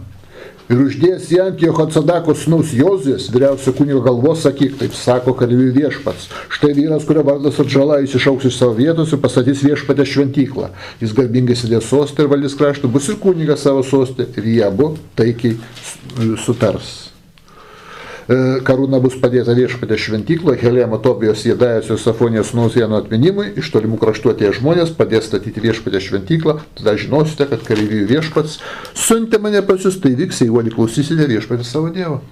Ir uždėjęs ją ant Jehocadako sūnaus Jozijas, vyriausio kunigo galvos, sakyk, taip sako kareivių viešpats. Štai vyras, kurio vardas Atžala, jis išauks iš savo vietos ir pastatys viešpatę šventyklą. Jis garbingai sėdės soste ir valdys kraštą, bus ir kunigas savo soste, ir jie abu taikiai sutars. Karūna bus padėta viešpatės šventykloje, Helemo, Tobijos, Jedajos ir Safonijos sūnaus Jano atminimui, iš tolimų kraštų atėję žmonės padės statyti viešpatės šventyklą, tada žinosite, kad kareivijų viešpats siuntė mane pas jus, tai vyks, jeigu klausysite viešpatės savo Dievo.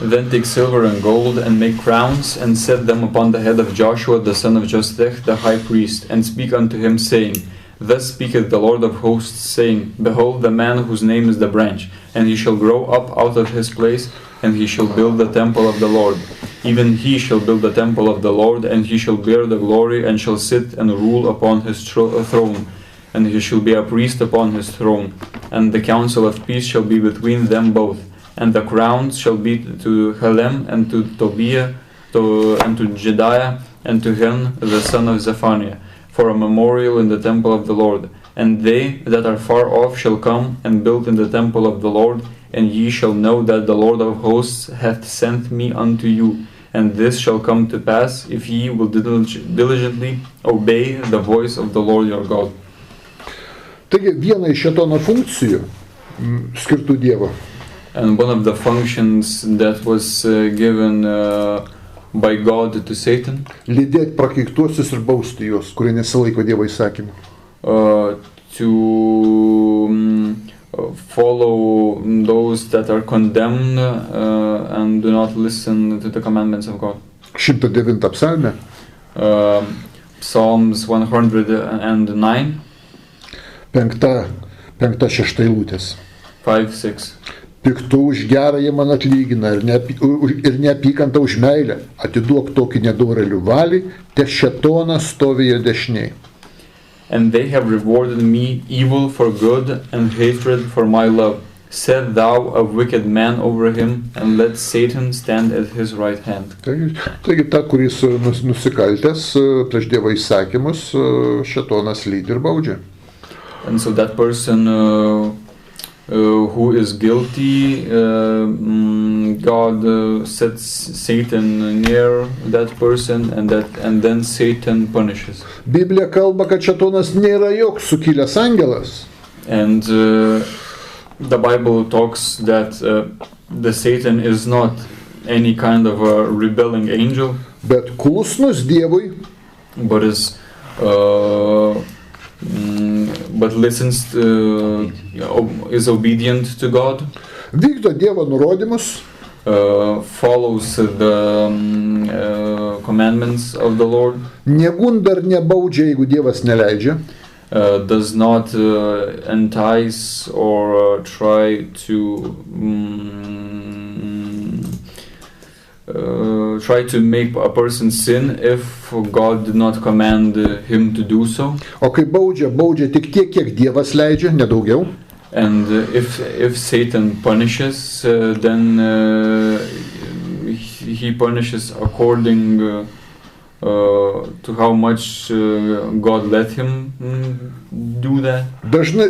Then take silver and gold and make crowns and set them upon the head of Joshua the son of Josedech the high priest, and speak unto him, saying, Thus speaketh the Lord of hosts, saying, Behold the man whose name is the branch, and he shall grow up out of his place, and he shall build the temple of the Lord. Even he shall build the temple of the Lord, and he shall bear the glory, and shall sit and rule upon his throne, and he shall be a priest upon his throne. And the counsel of peace shall be between them both. And the crowns shall be to Helem, and to Tobiah, and to Jedaiah, and to Hen, the son of Zephaniah, for a memorial in the temple of the Lord. And they that are far off shall come and build in the temple of the Lord, and ye shall know that the Lord of hosts hath sent me unto you. And this shall come to pass, if ye will diligently obey the voice of the Lord your God. Taigi viena iš šėtono funkcijų skirtų Dievo. And one of the functions that was given by God to Satan, lydėti prakeiktuosius ir bausti juos, kurie nesilaiko Dievo įsakymų. To follow those that are condemned and do not listen to the commandments of God. 109 psalme. Psalms 109. 5-6 eilutės. 5-6. Piktų už gerą jie man atlygina ir neapykantą už meilę. Atiduok tokį nedorėlių valį, te šėtonas stovi jo dešiniai. And they have rewarded me evil for good and hatred for my love. Set thou a wicked man over him, and let Satan stand at his right hand. Taigi ta, kuris nusikaltęs prieš Dievo įsakymus, šėtonas lydi ir baudžia. And so that person who is guilty, God sets Satan near that person, and then Satan punishes. Biblija kalba, kad šėtonas nėra joks sukilęs angelas. And the Bible talks that the Satan is not any kind of a rebelling angel, bet klusnus Dievui, but is but listens is obedient to God, vykdo Dievo nurodymus, follows the commandments of the Lord, negunda ir nebaudžia, jeigu Dievas neleidžia, does not entice or try to make a person sin if God did not command him to do so. O kai baudžia tik tiek, kiek Dievas leidžia, nedaugiau. And if Satan punishes, then he punishes according to how much God let him do that. Dažnai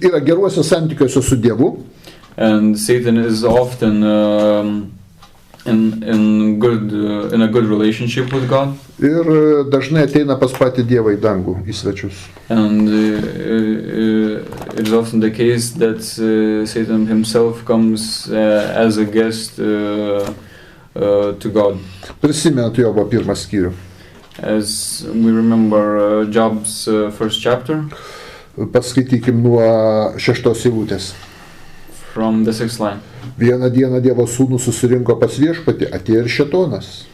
yra geruose santykiuose su Dievu. And Satan is often in a good relationship with God. Ir dažnai ateina pas patį Dievą į dangų, į svečius. And it is often the case that Satan himself comes as a guest to God. Prisimenat Jobo 1 skyrių. As we remember Job's first chapter. Paskaitykim nuo 6 eilutės. From the 6th line. Vieną dieną Dievo sūnus susirinko pas viešpatį, atėjo ir šėtonas.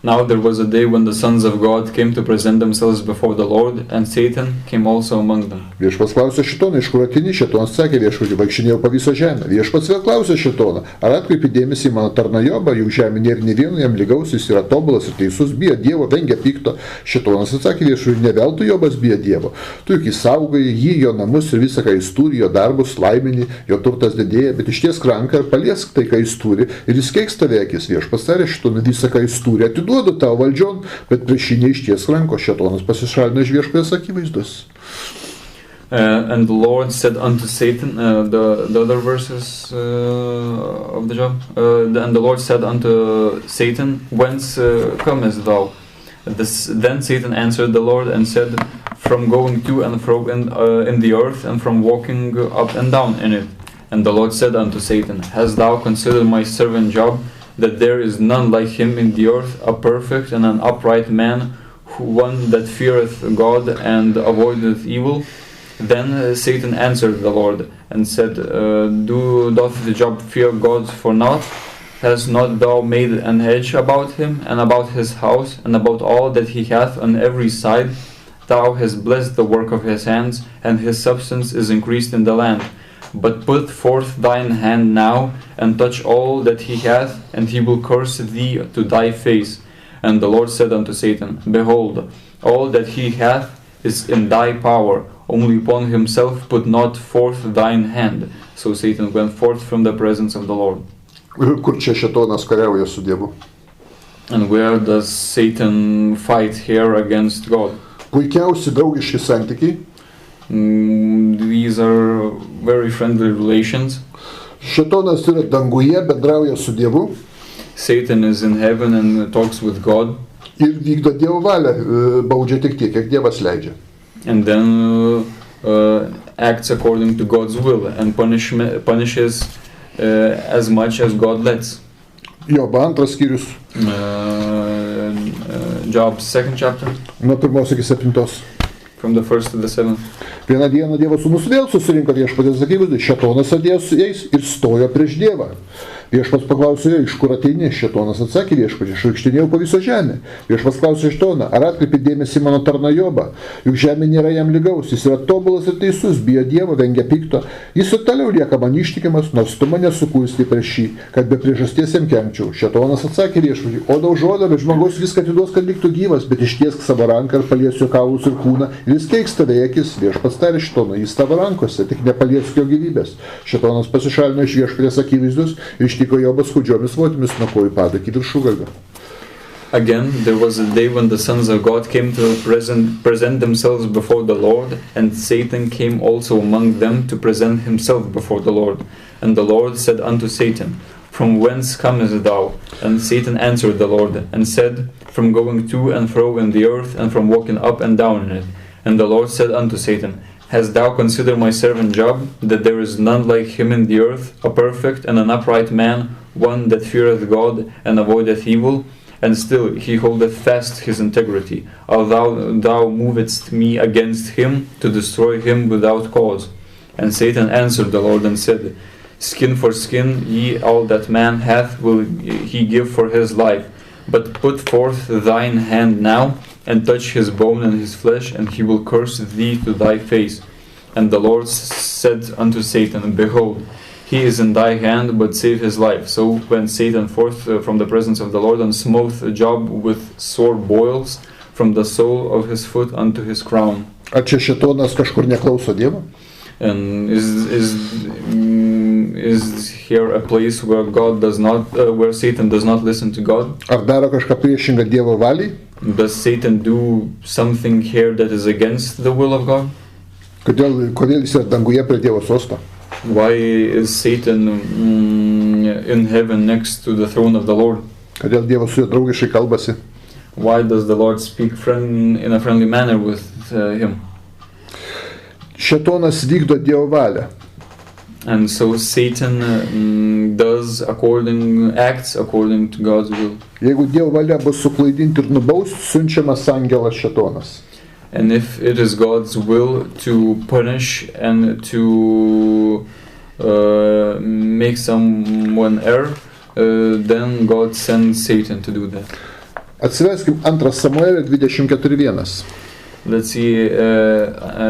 Now there was a day when the sons of God came to present themselves before the Lord, and Satan came also among them. Viešpats klausė Šėtoną, iš kur ateini? Šėtonas sakė viešpačiui, vaikštinėjau po visą žemę. Viešpats vėl klausė Šėtoną, ar atkreipi dėmesį į mano tarną Jobą, juk žemė nėra nė vieno jam lygaus, jis yra tobulas ir teisus, bijo Dievo, vengia pikto. Šėtonas atsakė viešpačiui, ne veltui Jobas bijo Dievo. Tu juk įsaugai jį, jo namus ir visą, ką jis turi, jo darbus, laiminį, jo turtas didėja, bet ištiesk ranką ir paliesk tai, ką jis turi, ir jis keiks tave akis. Viešpats tarė Šėtonui, visą, ką jis turi, atiduodu tavo valdžion, bet prieš jį neišties ranko. Šėtonas pasišalino iš viešpaties akivaizdus. And the Lord said unto Satan, the other verses of the Job, and the Lord said unto Satan, whence comest thou? Then Satan answered the Lord and said, from going to and fro in the earth, and from walking up and down in it. And the Lord said unto Satan, hast thou considered my servant Job, that there is none like him in the earth, a perfect and an upright man, one that feareth God and avoideth evil? Then Satan answered the Lord and said, doth the Job fear God for naught? Hast not thou made an hedge about him, and about his house, and about all that he hath on every side? Thou hast blessed the work of his hands, and his substance is increased in the land. But put forth thine hand now, and touch all that he hath, and he will curse thee to thy face. And the Lord said unto Satan, behold, all that he hath is in thy power, only upon himself put not forth thine hand. So Satan went forth from the presence of the Lord. Kur čia Šėtonas kariauja su Dievu? And where does Satan fight here against God? Puikiausi draugiški santykiai. These are very friendly relations. Šėtonas yra danguje, bendrauja su Dievu. Satan is in heaven and talks with God. Ir vykdo Dievo valią, baudžia tik tiek, kiek Dievas leidžia. And then acts according to God's will and punishes as much as God lets. Jobo 2 skyrius. Job's 2nd chapter. Nuo 1 iki 7. From the 1st to the 7th. Vieną dieną Dievo sūnus vėl susirinko viešpaties akivaizdoj. Šėtonas atėjo su jais ir stojo prieš Dievą. Viešpats paklausė jo, iš kur ateini? Šėtonas atsakė viešpačiui, aš vaikštinėjau po visą žemę. Viešpats klausė Šėtoną, ar atkreipi dėmesį į mano tarną Jobą? Juk žemė nėra jam lygaus, jis yra tobulas ir teisus, bijo Dievo, vengia pikto. Jis ir toliau lieka man ištikimas, nors tu mane sukurstei prieš jį, kad be priežasties jam kenkčiau. Šėtonas atsakė viešpačiui, oda už odą, bet žmogus viską atiduos, kad liktų gyvas, bet ištiesk savo ranką ir palies jo kaulus ir kūną, ir jis keiks tave akis. Viešpats tarė Šėtonui, jis tavo rankose, tik nepaliesk jo gyvybės. Šėtonas pasišalino iš viešpaties akivaizdus ir ištiko Jobas skudžiomis votimis nuo kojų padų iki viršugalvio. Again, there was a day when the sons of God came to present themselves before the Lord, and Satan came also among them to present himself before the Lord. And the Lord said unto Satan, from whence comest thou? And Satan answered the Lord, and said, from going to and fro in the earth, and from walking up and down in it. And the Lord said unto Satan, hast thou considered my servant Job, that there is none like him in the earth, a perfect and an upright man, one that feareth God and avoideth evil? And still he holdeth fast his integrity. Although thou movedst me against him, to destroy him without cause. And Satan answered the Lord and said, skin for skin, ye all that man hath will he give for his life. But put forth thine hand now, and touch his bone and his flesh, and he will curse thee to thy face. And the Lord said unto Satan, behold, he is in thy hand, but save his life. So went Satan forth from the presence of the Lord, and smote Job with sore boils, from the sole of his foot unto his crown. Ar čia Šėtonas kažkur neklauso Dievo? And is here a place where God does not, where Satan does not listen to God? Ar daro kažką priešingą Dievo valiai? Does Satan do something here that is against the will of God? Kodėl jis yra danguje prie Dievo sosto? Why is Satan in heaven next to the throne of the Lord? Kodėl Dievas su juo draugiškai kalbasi? Why does the Lord speak in a friendly manner with him? Šėtonas vykdo Dievo valią. And so Satan acts according to God's will. Jeigu Dievo valia bus suklaidinti ir nubaust, siunčiamas angelas Šėtonas. And if it is God's will to punish and to make someone err, then God sends Satan to do that. Atsiverskim 2 Samuelio 24:1. Let's see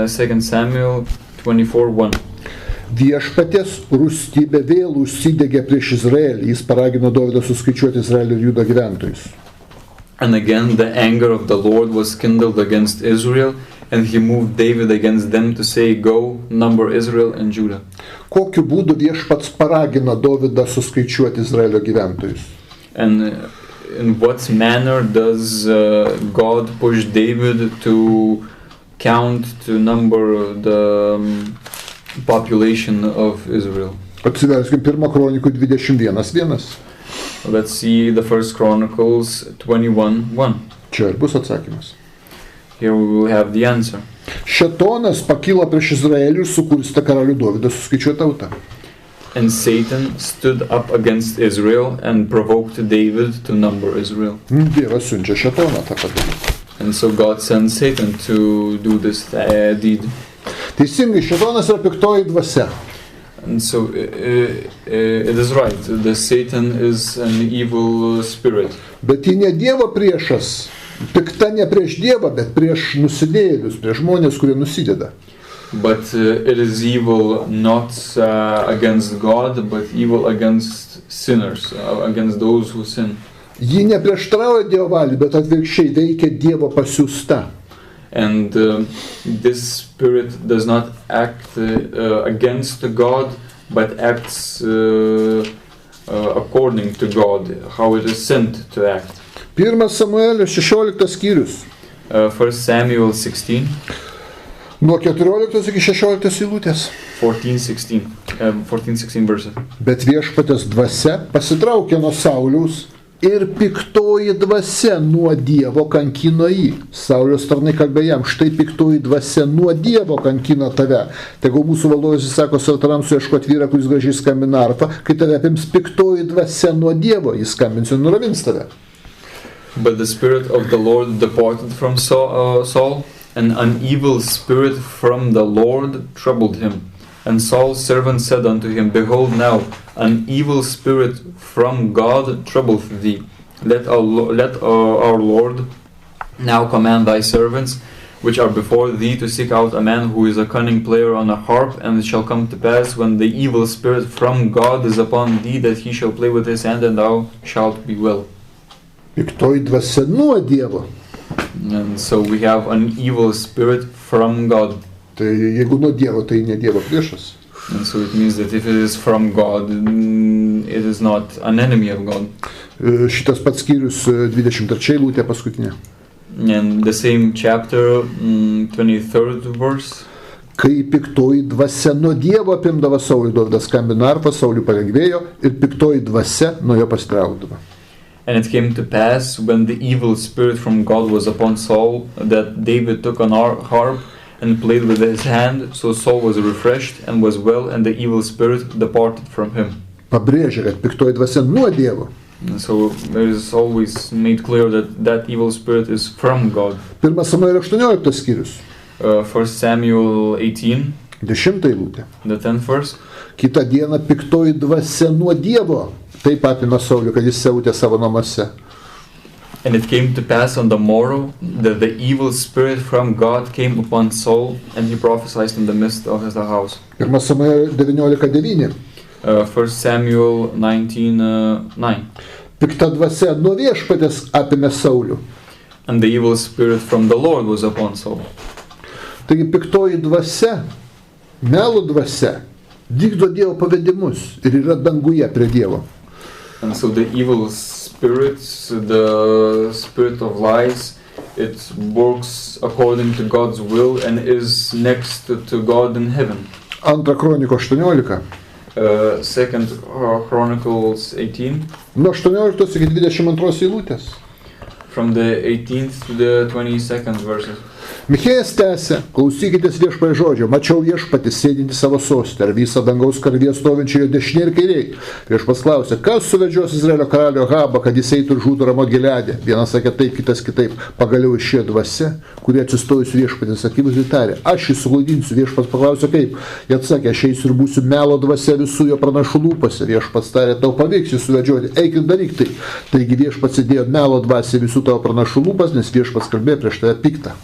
2 Samuel 24:1. Viešpaties rūstybė vėl užsidegė prieš Izraelį. Jis paragino Dovydą suskaičiuoti Izraelio ir Judo gyventojus. And again the anger of the Lord was kindled against Israel, and he moved David against them to say, Go, number Israel and Judah. Kokiu būdu viešpats paragino Dovydą suskaičiuoti Izraelio gyventojus? And in what manner does God push David to count, to number the population of Israel? Atsiverskim 1 Kronikų 21:1. Let's see the First Chronicles 21:1. Čia ir bus atsakymas. Here we will have the answer. Šėtonas pakilo prieš Izraelį ir sukurstė karalių Dovydą suskaičiuoti tautą. And Satan stood up against Israel and provoked David to number Israel. Dievas siunčia šėtoną tą padaryti. And so God sent Satan to do this deed. Teisingai, šėtonas yra piktoji dvasia. And so it is right, the Satan is an evil spirit. Bet ji ne Dievo priešas. Pikta ne prieš Dievą, bet prieš nusidėjėlius, prieš žmonės, kurie nusideda. But it is evil not against God, but evil against sinners, against those who sin. Ji neprieštarauja Dievo valiai, bet atvirkščiai veikia Dievo pasiųsta. And this spirit does not act against God, but acts according to God, how it is sent to act. 1 Samuelio 16 skyrius. 1 Samuel 16. Nuo 14 iki 16 eilutės. 14-16 verses. Bet viešpatės dvasia pasitraukė nuo Sauliaus ir piktoji dvasia nuo Dievo kankino jį. Sauliaus tarnai kalbėjo jam, štai piktoji dvasia nuo Dievo kankino tave. Tegul mūsų valdovas įsako sartarams suieškoti vyrą, kuris gražiai skambina arfą, kai tave apims piktoji dvasia nuo Dievo, jis skambins ir nuramins tave. But the spirit of the Lord departed from Saul, and an evil spirit from the Lord troubled him. And Saul's servant said unto him, Behold now, an evil spirit from God troubleth thee. Let our Lord now command thy servants, which are before thee, to seek out a man who is a cunning player on a harp, and it shall come to pass, when the evil spirit from God is upon thee, that he shall play with his hand, and thou shalt be well. Piktoji dvasia nuo Dievo. And so we have an evil spirit from God. Tai jeigu nuo Dievo, tai ne Dievo priešas. And so it means that if it is from God, it is not an enemy of God. Šitas pats skyrius 23 eilutė paskutinė. And the same chapter, 23rd verse. Kai piktoji dvasia nuo Dievo apimdavo Saulį, Dovydas skambino arfą, Saulį palengvėjo ir piktoji dvasia nuo jo pasitraukdavo. And it came to pass, when the evil spirit from God was upon Saul, that David took an harp and played with his hand, so Saul was refreshed and was well, and the evil spirit departed from him. Pabrėžia, kad piktoji dvasia nuo Dievo. And so it is always made clear that that evil spirit is from God. 1 Samuelio 18 skyrius. 1 Samuel 18, 10 eilutė. the 10th verse. Kitą dieną piktoji dvasia nuo Dievo taip apima Saulį, kad jis siautė savo namuose. And it came to pass on the morrow that the evil spirit from God came upon Saul, and he prophesied in the midst of his house. 1 Samuelio 19:9. 1 Samuel 19:9. Pikta dvasia nuo Viešpaties apėmė Saulių. And the evil spirit from the Lord was upon Saul. Taigi piktoji dvasia, melo dvasia, vykdo Dievo pavedimus ir yra danguje prie Dievo. And so the evil spirit, the spirit of lies, it works according to God's will and is next to God in heaven. 2 Kronikų 18. 2 Chronicles 18. Nuo 18 iki 22 eilutės. From the 18th to the 22nd verses. Michėjas tęsė, klausykitės viešpaties žodžio, mačiau viešpatį sėdinti savo sostę, ar visą dangaus karalystę stovinčią jo dešinėje ir kairėje. Viešpats klausė, kas suvedžios Izraelio karalių Ahabą, kad jis eitų ir žūtų Ramot Gileade. Vienas sakė taip, kitas kitaip. Pagaliau išėjo dvasia, kurie atsistojusi viešpatės akivaizdoj tarė, aš jį suklaidinsiu. Viešpats paklausė kaip. Jie atsakė, aš eisiu ir būsiu melo dvasia visų jo pranašų lūpose. Viešpats tarė, tau pavyks jį suvedžioti, eik ir daryk tai. Taigi viešpats įdėjo melo dvasia visų tavo pranašų lūpas, nes viešpats kalbėjo prieš tave piktą.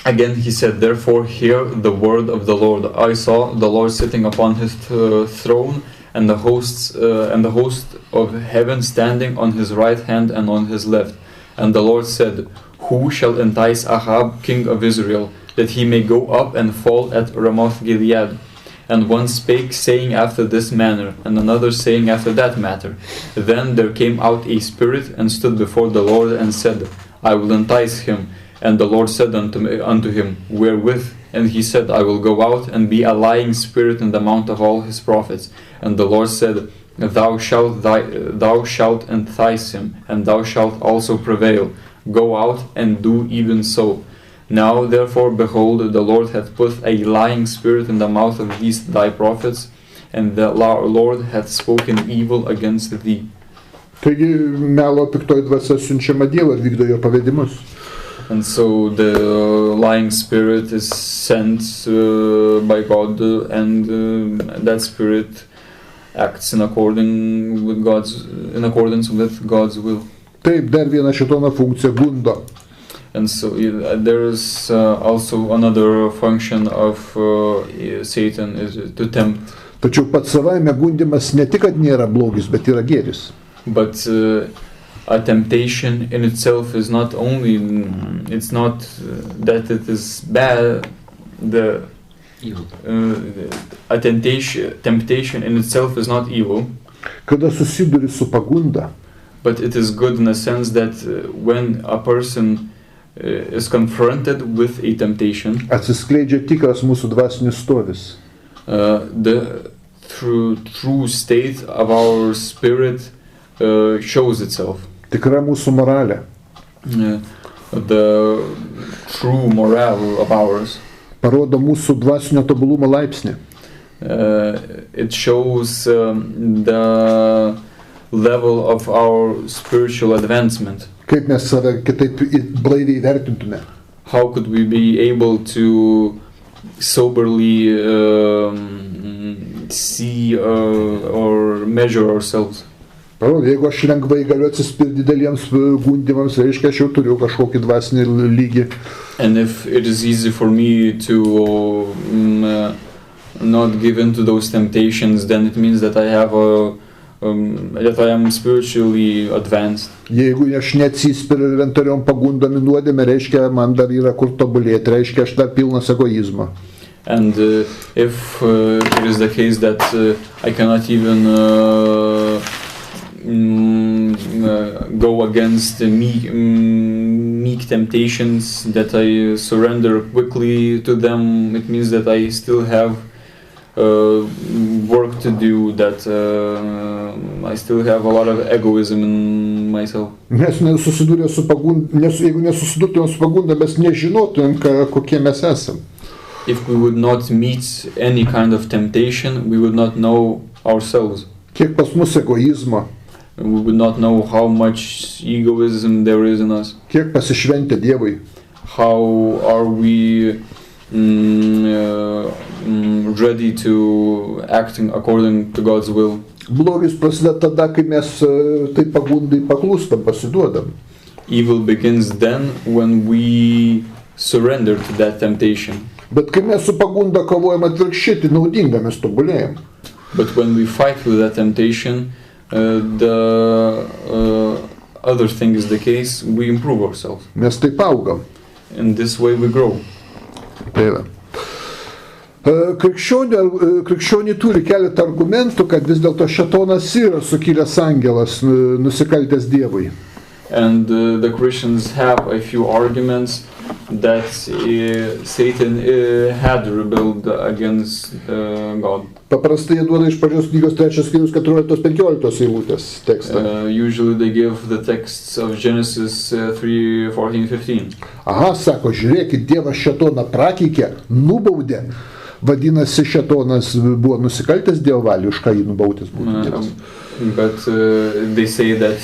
Again he said, therefore hear the word of the Lord. I saw the Lord sitting upon his throne, and the host of heaven standing on his right hand and on his left. And the Lord said, who shall entice Ahab, king of Israel, that he may go up and fall at Ramoth Gilead? And one spake, saying after this manner, and another saying after that matter. Then there came out a spirit, and stood before the Lord, and said, I will entice him. And the Lord said unto him, wherewith? And he said, I will go out and be a lying spirit in the mouth of all his prophets. And the Lord said, thou shalt entice him, and thou shalt also prevail. Go out and do even so. Now therefore, behold, the Lord hath put a lying spirit in the mouth of these thy prophets, and the Lord hath spoken evil against thee. Taigi melo piktoji dvasia siunčiama Dievo ir vykdo jo pavedimus. And so the lying spirit is sent by God, and that spirit acts in accordance with God's will. Taip, dar viena šėtono funkcija gundo. And so there is also another function of Satan is to tempt. Tačiau pats savaime gundimas ne tik, kad nėra blogis, bet yra gėris. But a temptation in itself is not only, it's not that it is bad, a temptation in itself is not evil. Kada susiduri su pagunda, but it is good in a sense that when a person is confronted with a temptation, atsiskleidžia tikras mūsų dvasinis stovis. The true state of our spirit shows itself. Tikra mūsų moralė. The true morale of ours. Parodo mūsų dvasinio tobulumo laipsnį. It shows the level of our spiritual advancement. Kaip mes save kitaip blaiviai vertintume. How could we be able to soberly see or measure ourselves? Parodo, jeigu aš lengvai galiu atsispirti dideliems gundimams, reiškia, aš jau turiu kažkokį dvasinį lygį. And if it is easy for me to not give in to those temptations, then it means that I have that I am spiritually advanced. Jeigu aš neatsispiriu elementariom pagundom į nuodėmę, reiškia, man dar yra kur tobulėti, reiškia, aš dar pilnas egoizmo. And if it is the case that I cannot even go against meek temptations, that I surrender quickly to them, it means that I still have work to do, that I still have a lot of egoism in myself. Mes nesusidūrė su pagunda, jeigu nesusidurtumėm su pagunda, mes nežinotumėm, kokie mes esam. If we would not meet any kind of temptation, we would not know ourselves. Kiek pas mus egoizmo. We would not know how much egoism there is in us. Kiek pasišventę Dievui. How are we ready to acting according to God's will? Blogis prasideda tada, kai mes tai pagundai paklūstam, pasiduodam. Evil begins then when we surrender to that temptation. Bet kai mes su pagunda kovojam atvirkščiai, tai naudinga, mes tobulėjam. But when we fight with that temptation, the other thing is the case, we improve ourselves. Mes taip augam. In this way we grow. Tai va. Krikščioniai turi keletą argumentų, kad vis dėlto šėtonas yra sukilęs angelas, nusikaltęs Dievui. And the Christians have a few arguments that Satan had rebelled against God. Paprastai jie duoda iš pradžios knygos 3 skyrius 14-15 eilutės tekstą. Usually they give the texts of Genesis 3:14-15. Aha, sako, žiūrėkit, Dievas šėtoną prakeikė, nubaudė. Vadinasi, šėtonas buvo nusikaltęs Dievo valiai, už ką jį nubaudęs būtų Dievas. But they say that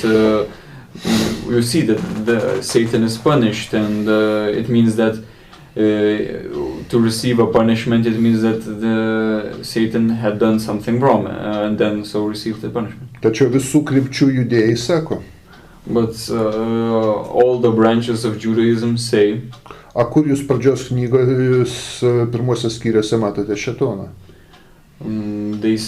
you see that Satan is punished, and it means that to receive a punishment, it means that Satan had done something wrong and then so received the punishment. Tačiau visų krypčių judėjai sako. But all the branches of Judaism say. A kur jūs pradžios knygos pirmosios skyriuose matote šėtoną? They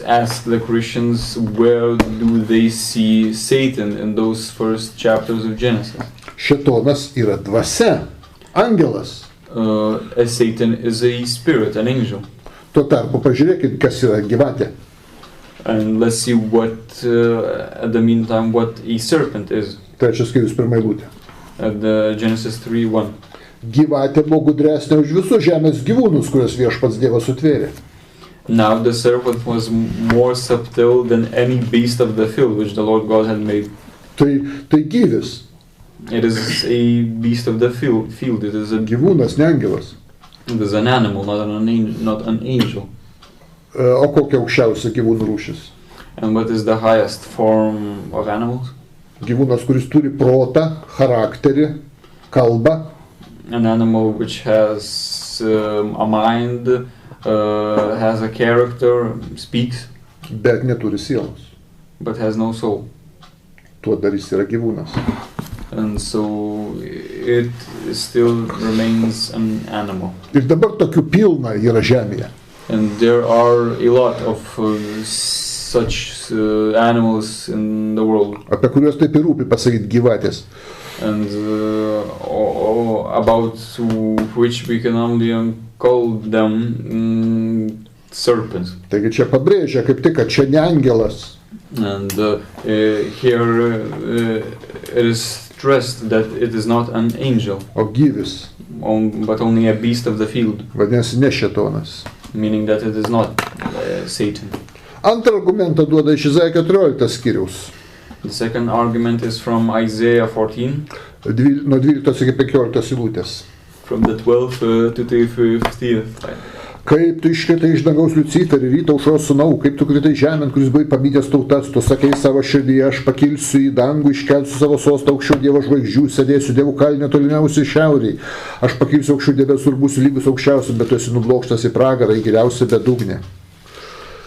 ask the Christians where do they see Satan in those first chapters of Genesis. Šėtonas yra dvasia, angelas. Satan is a spirit, an angel. Tuo tarpu pažiūrėkit, kas yra gyvatė. And let's see what, at the meantime, what a serpent is. Trečias skyrius pirma eilutė. At Genesis 3:1. Gyvatė buvo gudresnė už visus žemės gyvūnus, kuriuos viešpats Dievas sutvėrė. Now the serpent was more subtle than any beast of the field which the Lord God had made. Tai gyvis. It is a beast of the field. It is a gyvūnas, ne angelas. It is an animal, not an angel. O kokia aukščiausia gyvūnų rūšis? And what is the highest form of animals? Gyvūnas, kuris turi protą, charakterį, kalbą. An animal which has a mind, has a character, speaks. Bet neturi sielos. But has no soul. Tuo dar jis yra gyvūnas. And so it still remains an animal. Ir dabar tokių pilna yra žemėje. And there are a lot of such animals in the world. Apie kuriuos taip ir rūpi pasakyti gyvatės. And about which we can only call them serpents. Taigi čia pabrėžia kaip tik, kad čia ne angelas. And here it is stressed that it is not an angel. O gyvis. But only a beast of the field. Vadinasi, ne šėtonas. Meaning that it is not Satan. Antrą argumentą duoda iš Izaijo 14 skyriaus. The second argument is from Isaiah 14. Nuo 12 iki 15 eilutės. From the 12th to the 15th. Kaip tu iškritai iš dangaus Liuciferį, ryto aušros sūnau, kaip tu kritai žemėn, kuris buvai pamydęs tautas, tu sakei savo širdyje, aš pakilsiu į dangų, iškelsiu savo sostą aukščiau Dievo žvaigždžių, sėdėsiu Dievo kalne tolimiausiai šiauriai. Aš pakilsiu aukščiau debesų ir būsiu lygus aukščiausiu, bet tu esi nublokštas į pragarą, į giliausią bedugnę.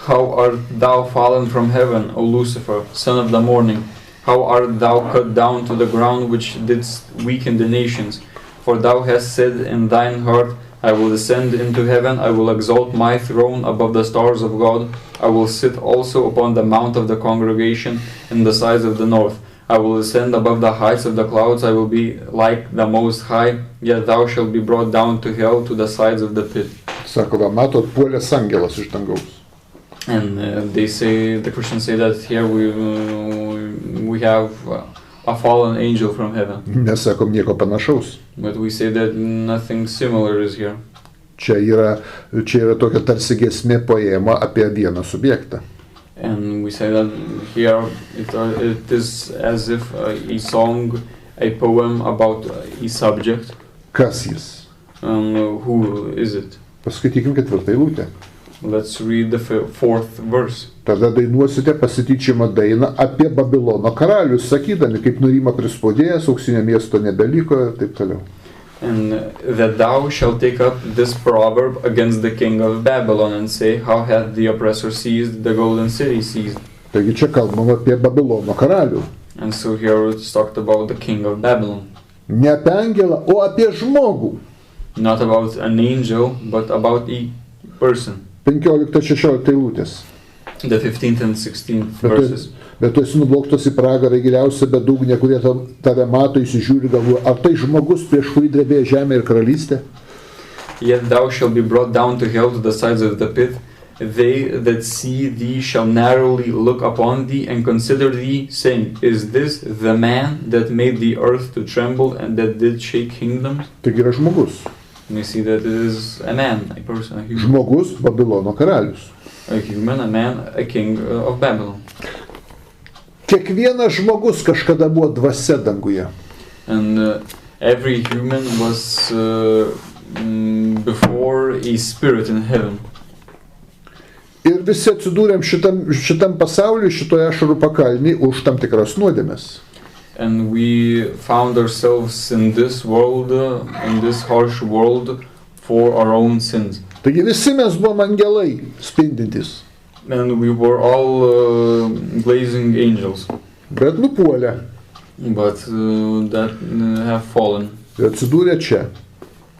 How art thou fallen from heaven, O Lucifer, son of the morning? How art thou cut down to the ground, which didst weaken the nations? For thou hast said in thine heart, I will descend into heaven, I will exalt my throne above the stars of God. I will sit also upon the mount of the congregation in the sides of the north. I will ascend above the heights of the clouds, I will be like the Most High, yet thou shalt be brought down to hell, to the sides of the pit. Sako, va, matot, puolės angelas iš dangaus. And they say, the Christians say that here we have a fallen angel from heaven. Nesakom nieko panašaus. But we say that nothing similar is here. Čia yra tokia tarsi giesmė poema apie vieną subjektą. And we say that here it is as if a song, a poem about a subject. Kas jis? Who is it? Paskaitykim 4 eilutę. Let's read the 4th verse. Tada dainuosite pasityčiamą dainą apie Babilono karalius, sakydami, kaip nurima prispaudėjas, auksinio miesto nebeliko ir taip toliau. And that thou shalt take up this proverb against the king of Babylon and say, how hath the oppressor seized, the golden city seized. Taigi čia kalbama apie Babilono karalių. And so here it's talked about the king of Babylon. Ne apie angelą, o apie žmogų. Not about an angel, but about a person. 15-16 eilutės. The 15th and 16th verses. Bet tu esi nublokštas į pragarą, giliausią bedugnę, kurie tave mato, įsižiūri, galvoja, ar tai žmogus, prieš kurį drebėjo žemė ir karalystė? Yet thou shalt be brought down to hell, to the sides of the pit, they that see thee shall narrowly look upon thee and consider thee, saying, Is this the man that made the earth to tremble and that did shake kingdoms? Taigi yra žmogus. And we see that it is a man, a person, a human. Žmogus Babilono karalius. A human, a man, a king of Babylon. Kiekvienas žmogus kažkada buvo dvasia danguje. And every human was before a spirit in heaven. Ir visi atsidūrėm šitam pasauliu, šitoje ašarų pakalnį už tam tikras nuodėmes. And we found ourselves in this world, in this harsh world, for our own sins. Taigi visi mes buvom angelai spindintys. And we were all blazing angels. Bet nupuolė. But that have fallen. Ir atsidūrė čia.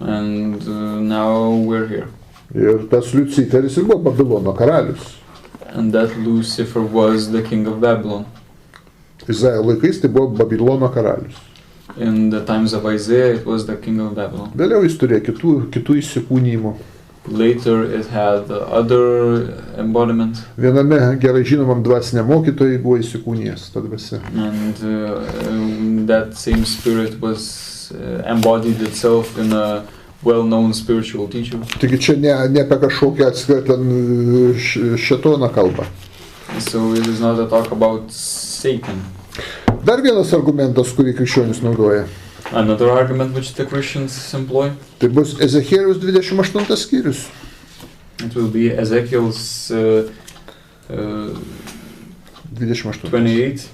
And now we're here. Ir tas Liuciferis ir buvo Babilono karalius. And that Lucifer was the king of Babylon. Izaijo laikais tai buvo Babilono karalius. In the times of Isaiah, it was the king of Babylon. Vėliau jis turėjo kitų įsikūnijimų. Later it had other embodiment. Viename gerai žinomam dvasiniam mokytojai buvo įsikūnijęs ta dvasia. And that same spirit was embodied itself in a well-known spiritual teacher. Taigi čia ne apie kažkokią atskirą ten šėtoną kalbą. So it is not a talk about Satan. Dar vienas argumentas, kurį krikščionis naudoja. Another argument which the Christians employ. Tai bus Ezechieliaus 28 skyrius. It will be Ezekiel's 28. 28.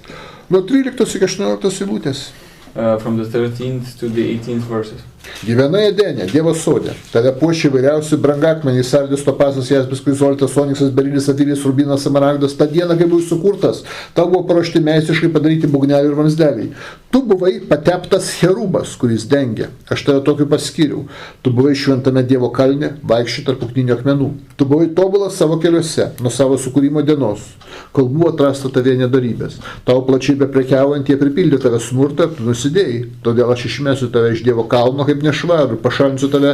Nuo 13 iki 18 eilutės. From the 13th to the 18th verses. Gyvenai Edenė, Dievo sode, tave puošia įvairiausi brangakmeniai, sardis, topazas, jaspis, krizolitas, oniksas, berilis, safiris, rubinas, samaragdas. Ta diena, kai buvai sukurtas, tau buvo paruošti meistriškai padaryti būgneliai ir vamzdeliai. Tu buvai pateptas cherubas, kuris dengia. Aš tave tokiu paskyriau. Tu buvai šventame Dievo kalne, vaikščiai tarp ugninių akmenų. Tu buvai tobulas savo keliuose, nuo savo sukūrimo dienos, kol buvo atrasta tavie nedarybės. Tau plačiai beprekiaujant, jie pripildė tave smurtą, tu nusidėjai. Todėl aš išmesiu tave iš Dievo kalno kaip nešvarų ir pašalinsiu tave,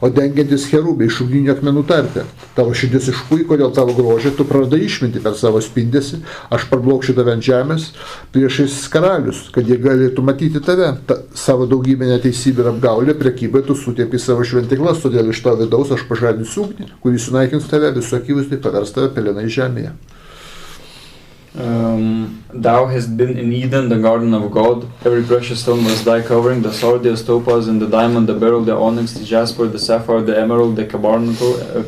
o dengiantis cherubė iš ugninių akmenų tarpe. Tavo širdis išpuiko dėl tavo grožio, tu praradai išmintį per savo spindesį, aš parblokšiu tave ant žemės priešais karalius, kad jie galėtų matyti tave. Savo daugybę neteisybę ir apgaulę prekybai tu sutėpi savo šventiklas, todėl iš tavo vidaus aš pažadinsiu ugnį, kurį sunaikins tave visų akivaizdai, pavers tave pelenai žemėje. Thou hast been in Eden, the garden of God. Every precious stone was thy covering, the sardius, topaz, and the diamond, the beryl, the onyx, the jasper, the sapphire, the emerald, the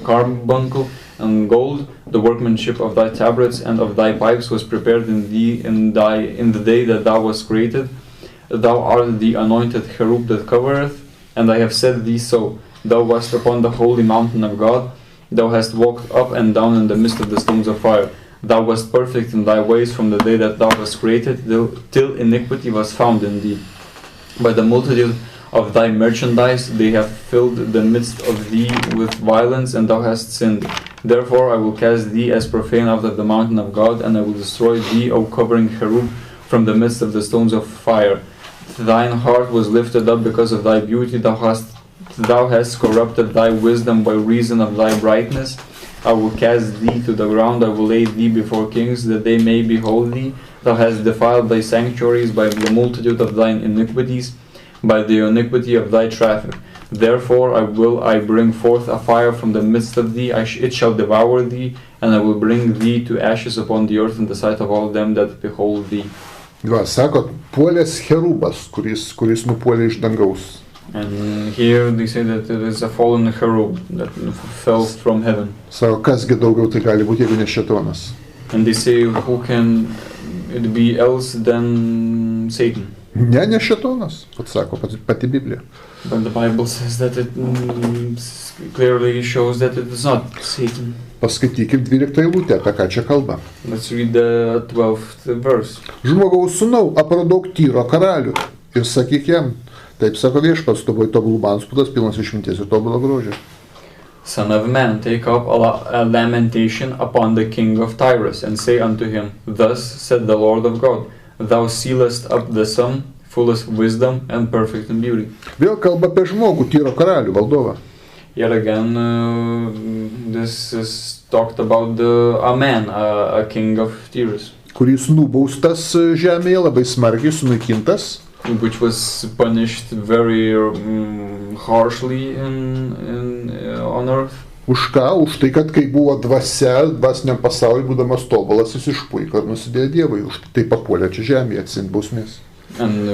carbuncle, and gold. The workmanship of thy tabrets and of thy pipes was prepared in the day that thou wast created. Thou art the anointed cherub that covereth, and I have said thee so. Thou wast upon the holy mountain of God. Thou hast walked up and down in the midst of the stones of fire. Thou wast perfect in thy ways from the day that thou wast created, till iniquity was found in thee. By the multitude of thy merchandise they have filled the midst of thee with violence, and thou hast sinned. Therefore I will cast thee as profane out of the mountain of God, and I will destroy thee, O covering cherub, from the midst of the stones of fire. Thine heart was lifted up because of thy beauty, thou hast corrupted thy wisdom by reason of thy brightness. I will cast thee to the ground, I will lay thee before kings, that they may behold thee. Thou hast defiled thy sanctuaries by the multitude of thine iniquities, by the iniquity of thy traffic. Therefore I bring forth a fire from the midst of thee, it shall devour thee, and I will bring thee to ashes upon the earth in the sight of all them that behold thee. Va, sako, puolės cherubas, kuris nupuolė iš dangaus. And here they say that it is a fallen cherub that fell from heaven. Sako, kasgi daugiau tai gali būti, jeigu ne šėtonas? And they say, who can it be else than Satan? Ne šėtonas, sako pati Biblija. But the Bible says that it clearly shows that it is not Satan. Paskaitykim 12 eilutę, apie ką čia kalba. Let's read the 12th verse. Žmogaus sūnau, apraudok Tyro karalių ir sakyk jam, taip sako Viešpats, tu buvai tobulų anspaudas, pilnas išminties ir tobulo grožio. Son of man, take up a lamentation upon the king of Tyrus, and say unto him, Thus said the Lord of God, Thou sealest up the sun, full of wisdom and perfect in beauty. Vėl kalba apie žmogų, Tyro karalių, valdovą. Yet again, this is talked about a man, a king of Tyrus, kuris nubaustas žemėje, labai smarkiai sunaikintas, which was punished very harshly on earth. Už ką? Už tai, kad kai buvo dvasia, dvasiniam pasauliu, būdamas tobulas, jis išpuiko ir nusidėjo Dievui. Už tai papuolė čia žemėje atsiimt bausmės. And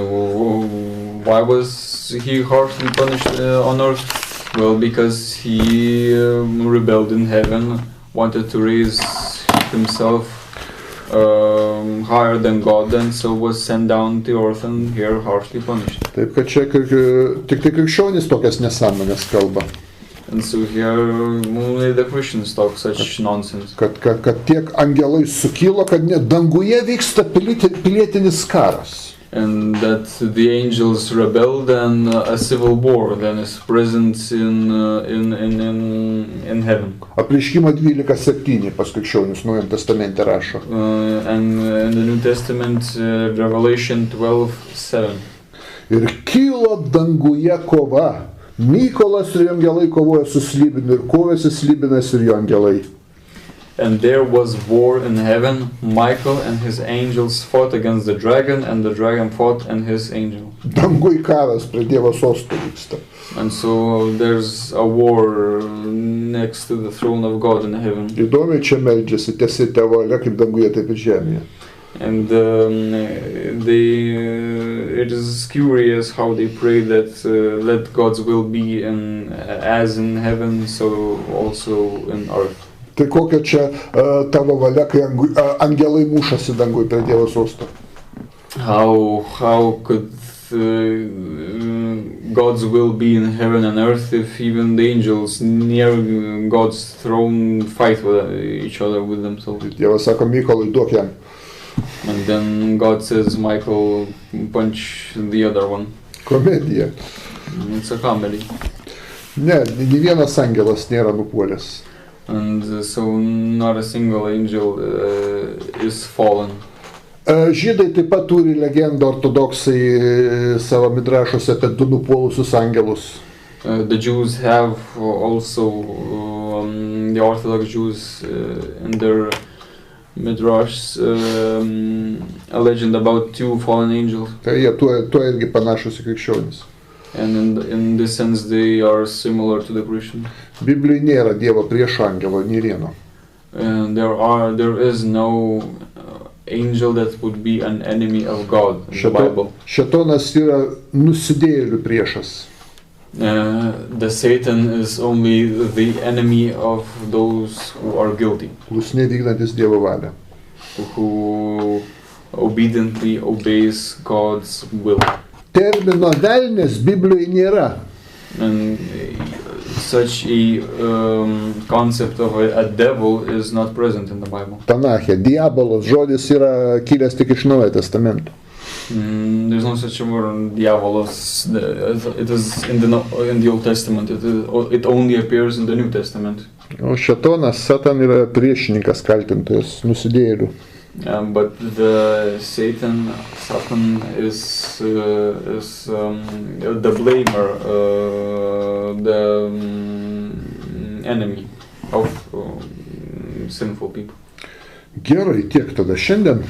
why was he harshly punished on earth? Well, because he rebelled in heaven, wanted to raise himself higher than God, and so was sent down to earth and here harshly punished. Taip, kad čia tik tai krikščionys tokias nesąmonės kalba. And so here only the Christians talk such nonsense. Kad tiek angelai sukilo, kad net danguje vyksta pilietinis karas. And that the angels rebelled and a civil war then is present in heaven. Apreiškimo 12:7 pas krikščionis Naujam testamente rašo. And in the New Testament, Revelation 12:7. Ir kilo danguje kova. Mykolas ir jo angelai kovoja su Slibinu ir kovėsi Slibinas ir jo angelai. And there was war in heaven. Michael and his angels fought against the dragon, and the dragon fought and his angel. Danguj karas prie Dievo sosto vyksta. And so there's a war next to the throne of God in heaven. Įdomiai čia meldžiasi tiesi Tėvo valia kaip danguje, taip ir žemėje. And it is curious how they pray that let God's will be as in heaven, so also in earth. Tai kokia čia tavo valia, kai angelai mušasi dangui prie Dievo sosto? How could God's will be in heaven and earth if even the angels near God's throne fight with each other with themselves? Dievas sako Mykolui, duok jam. And then God says, Michael, punch the other one. Komedija. It's a comedy. Ne, nei vienas angelas nėra nupuolęs. And so not a single angel is fallen. Žydai taip pat turi legendą ortodoksai savo midrašuose apie du nupuolusius angelus. The Jews have also, the Orthodox Jews in their midrash, a legend about two fallen angels. Tai jie tuo irgi panašus į krikščionis. And in this sense they are similar to the Christian. Biblijoje nėra Dievo priešo angelo, nė vieno. There is no angel that would be an enemy of God in the Bible. Šėtonas yra nusidėjėlių priešas. The Satan is only the enemy of those who are guilty. Klusniai vykdantis Dievo valią. Who obediently obeys God's will. Termino velnias Biblijoje nėra. And such a concept of a devil is not present in the Bible. Tanache, diabolos žodis yra kilęs tik iš Naujojo testamento. There's no such a word, diabolos. It is in the Old Testament. It only appears in the New Testament. O šėtonas, Satan yra priešininkas, kaltintojas, nusidėjėlių. But the Satan is the blamer, the enemy of sinful people. Gerai, tiek tada šiandien.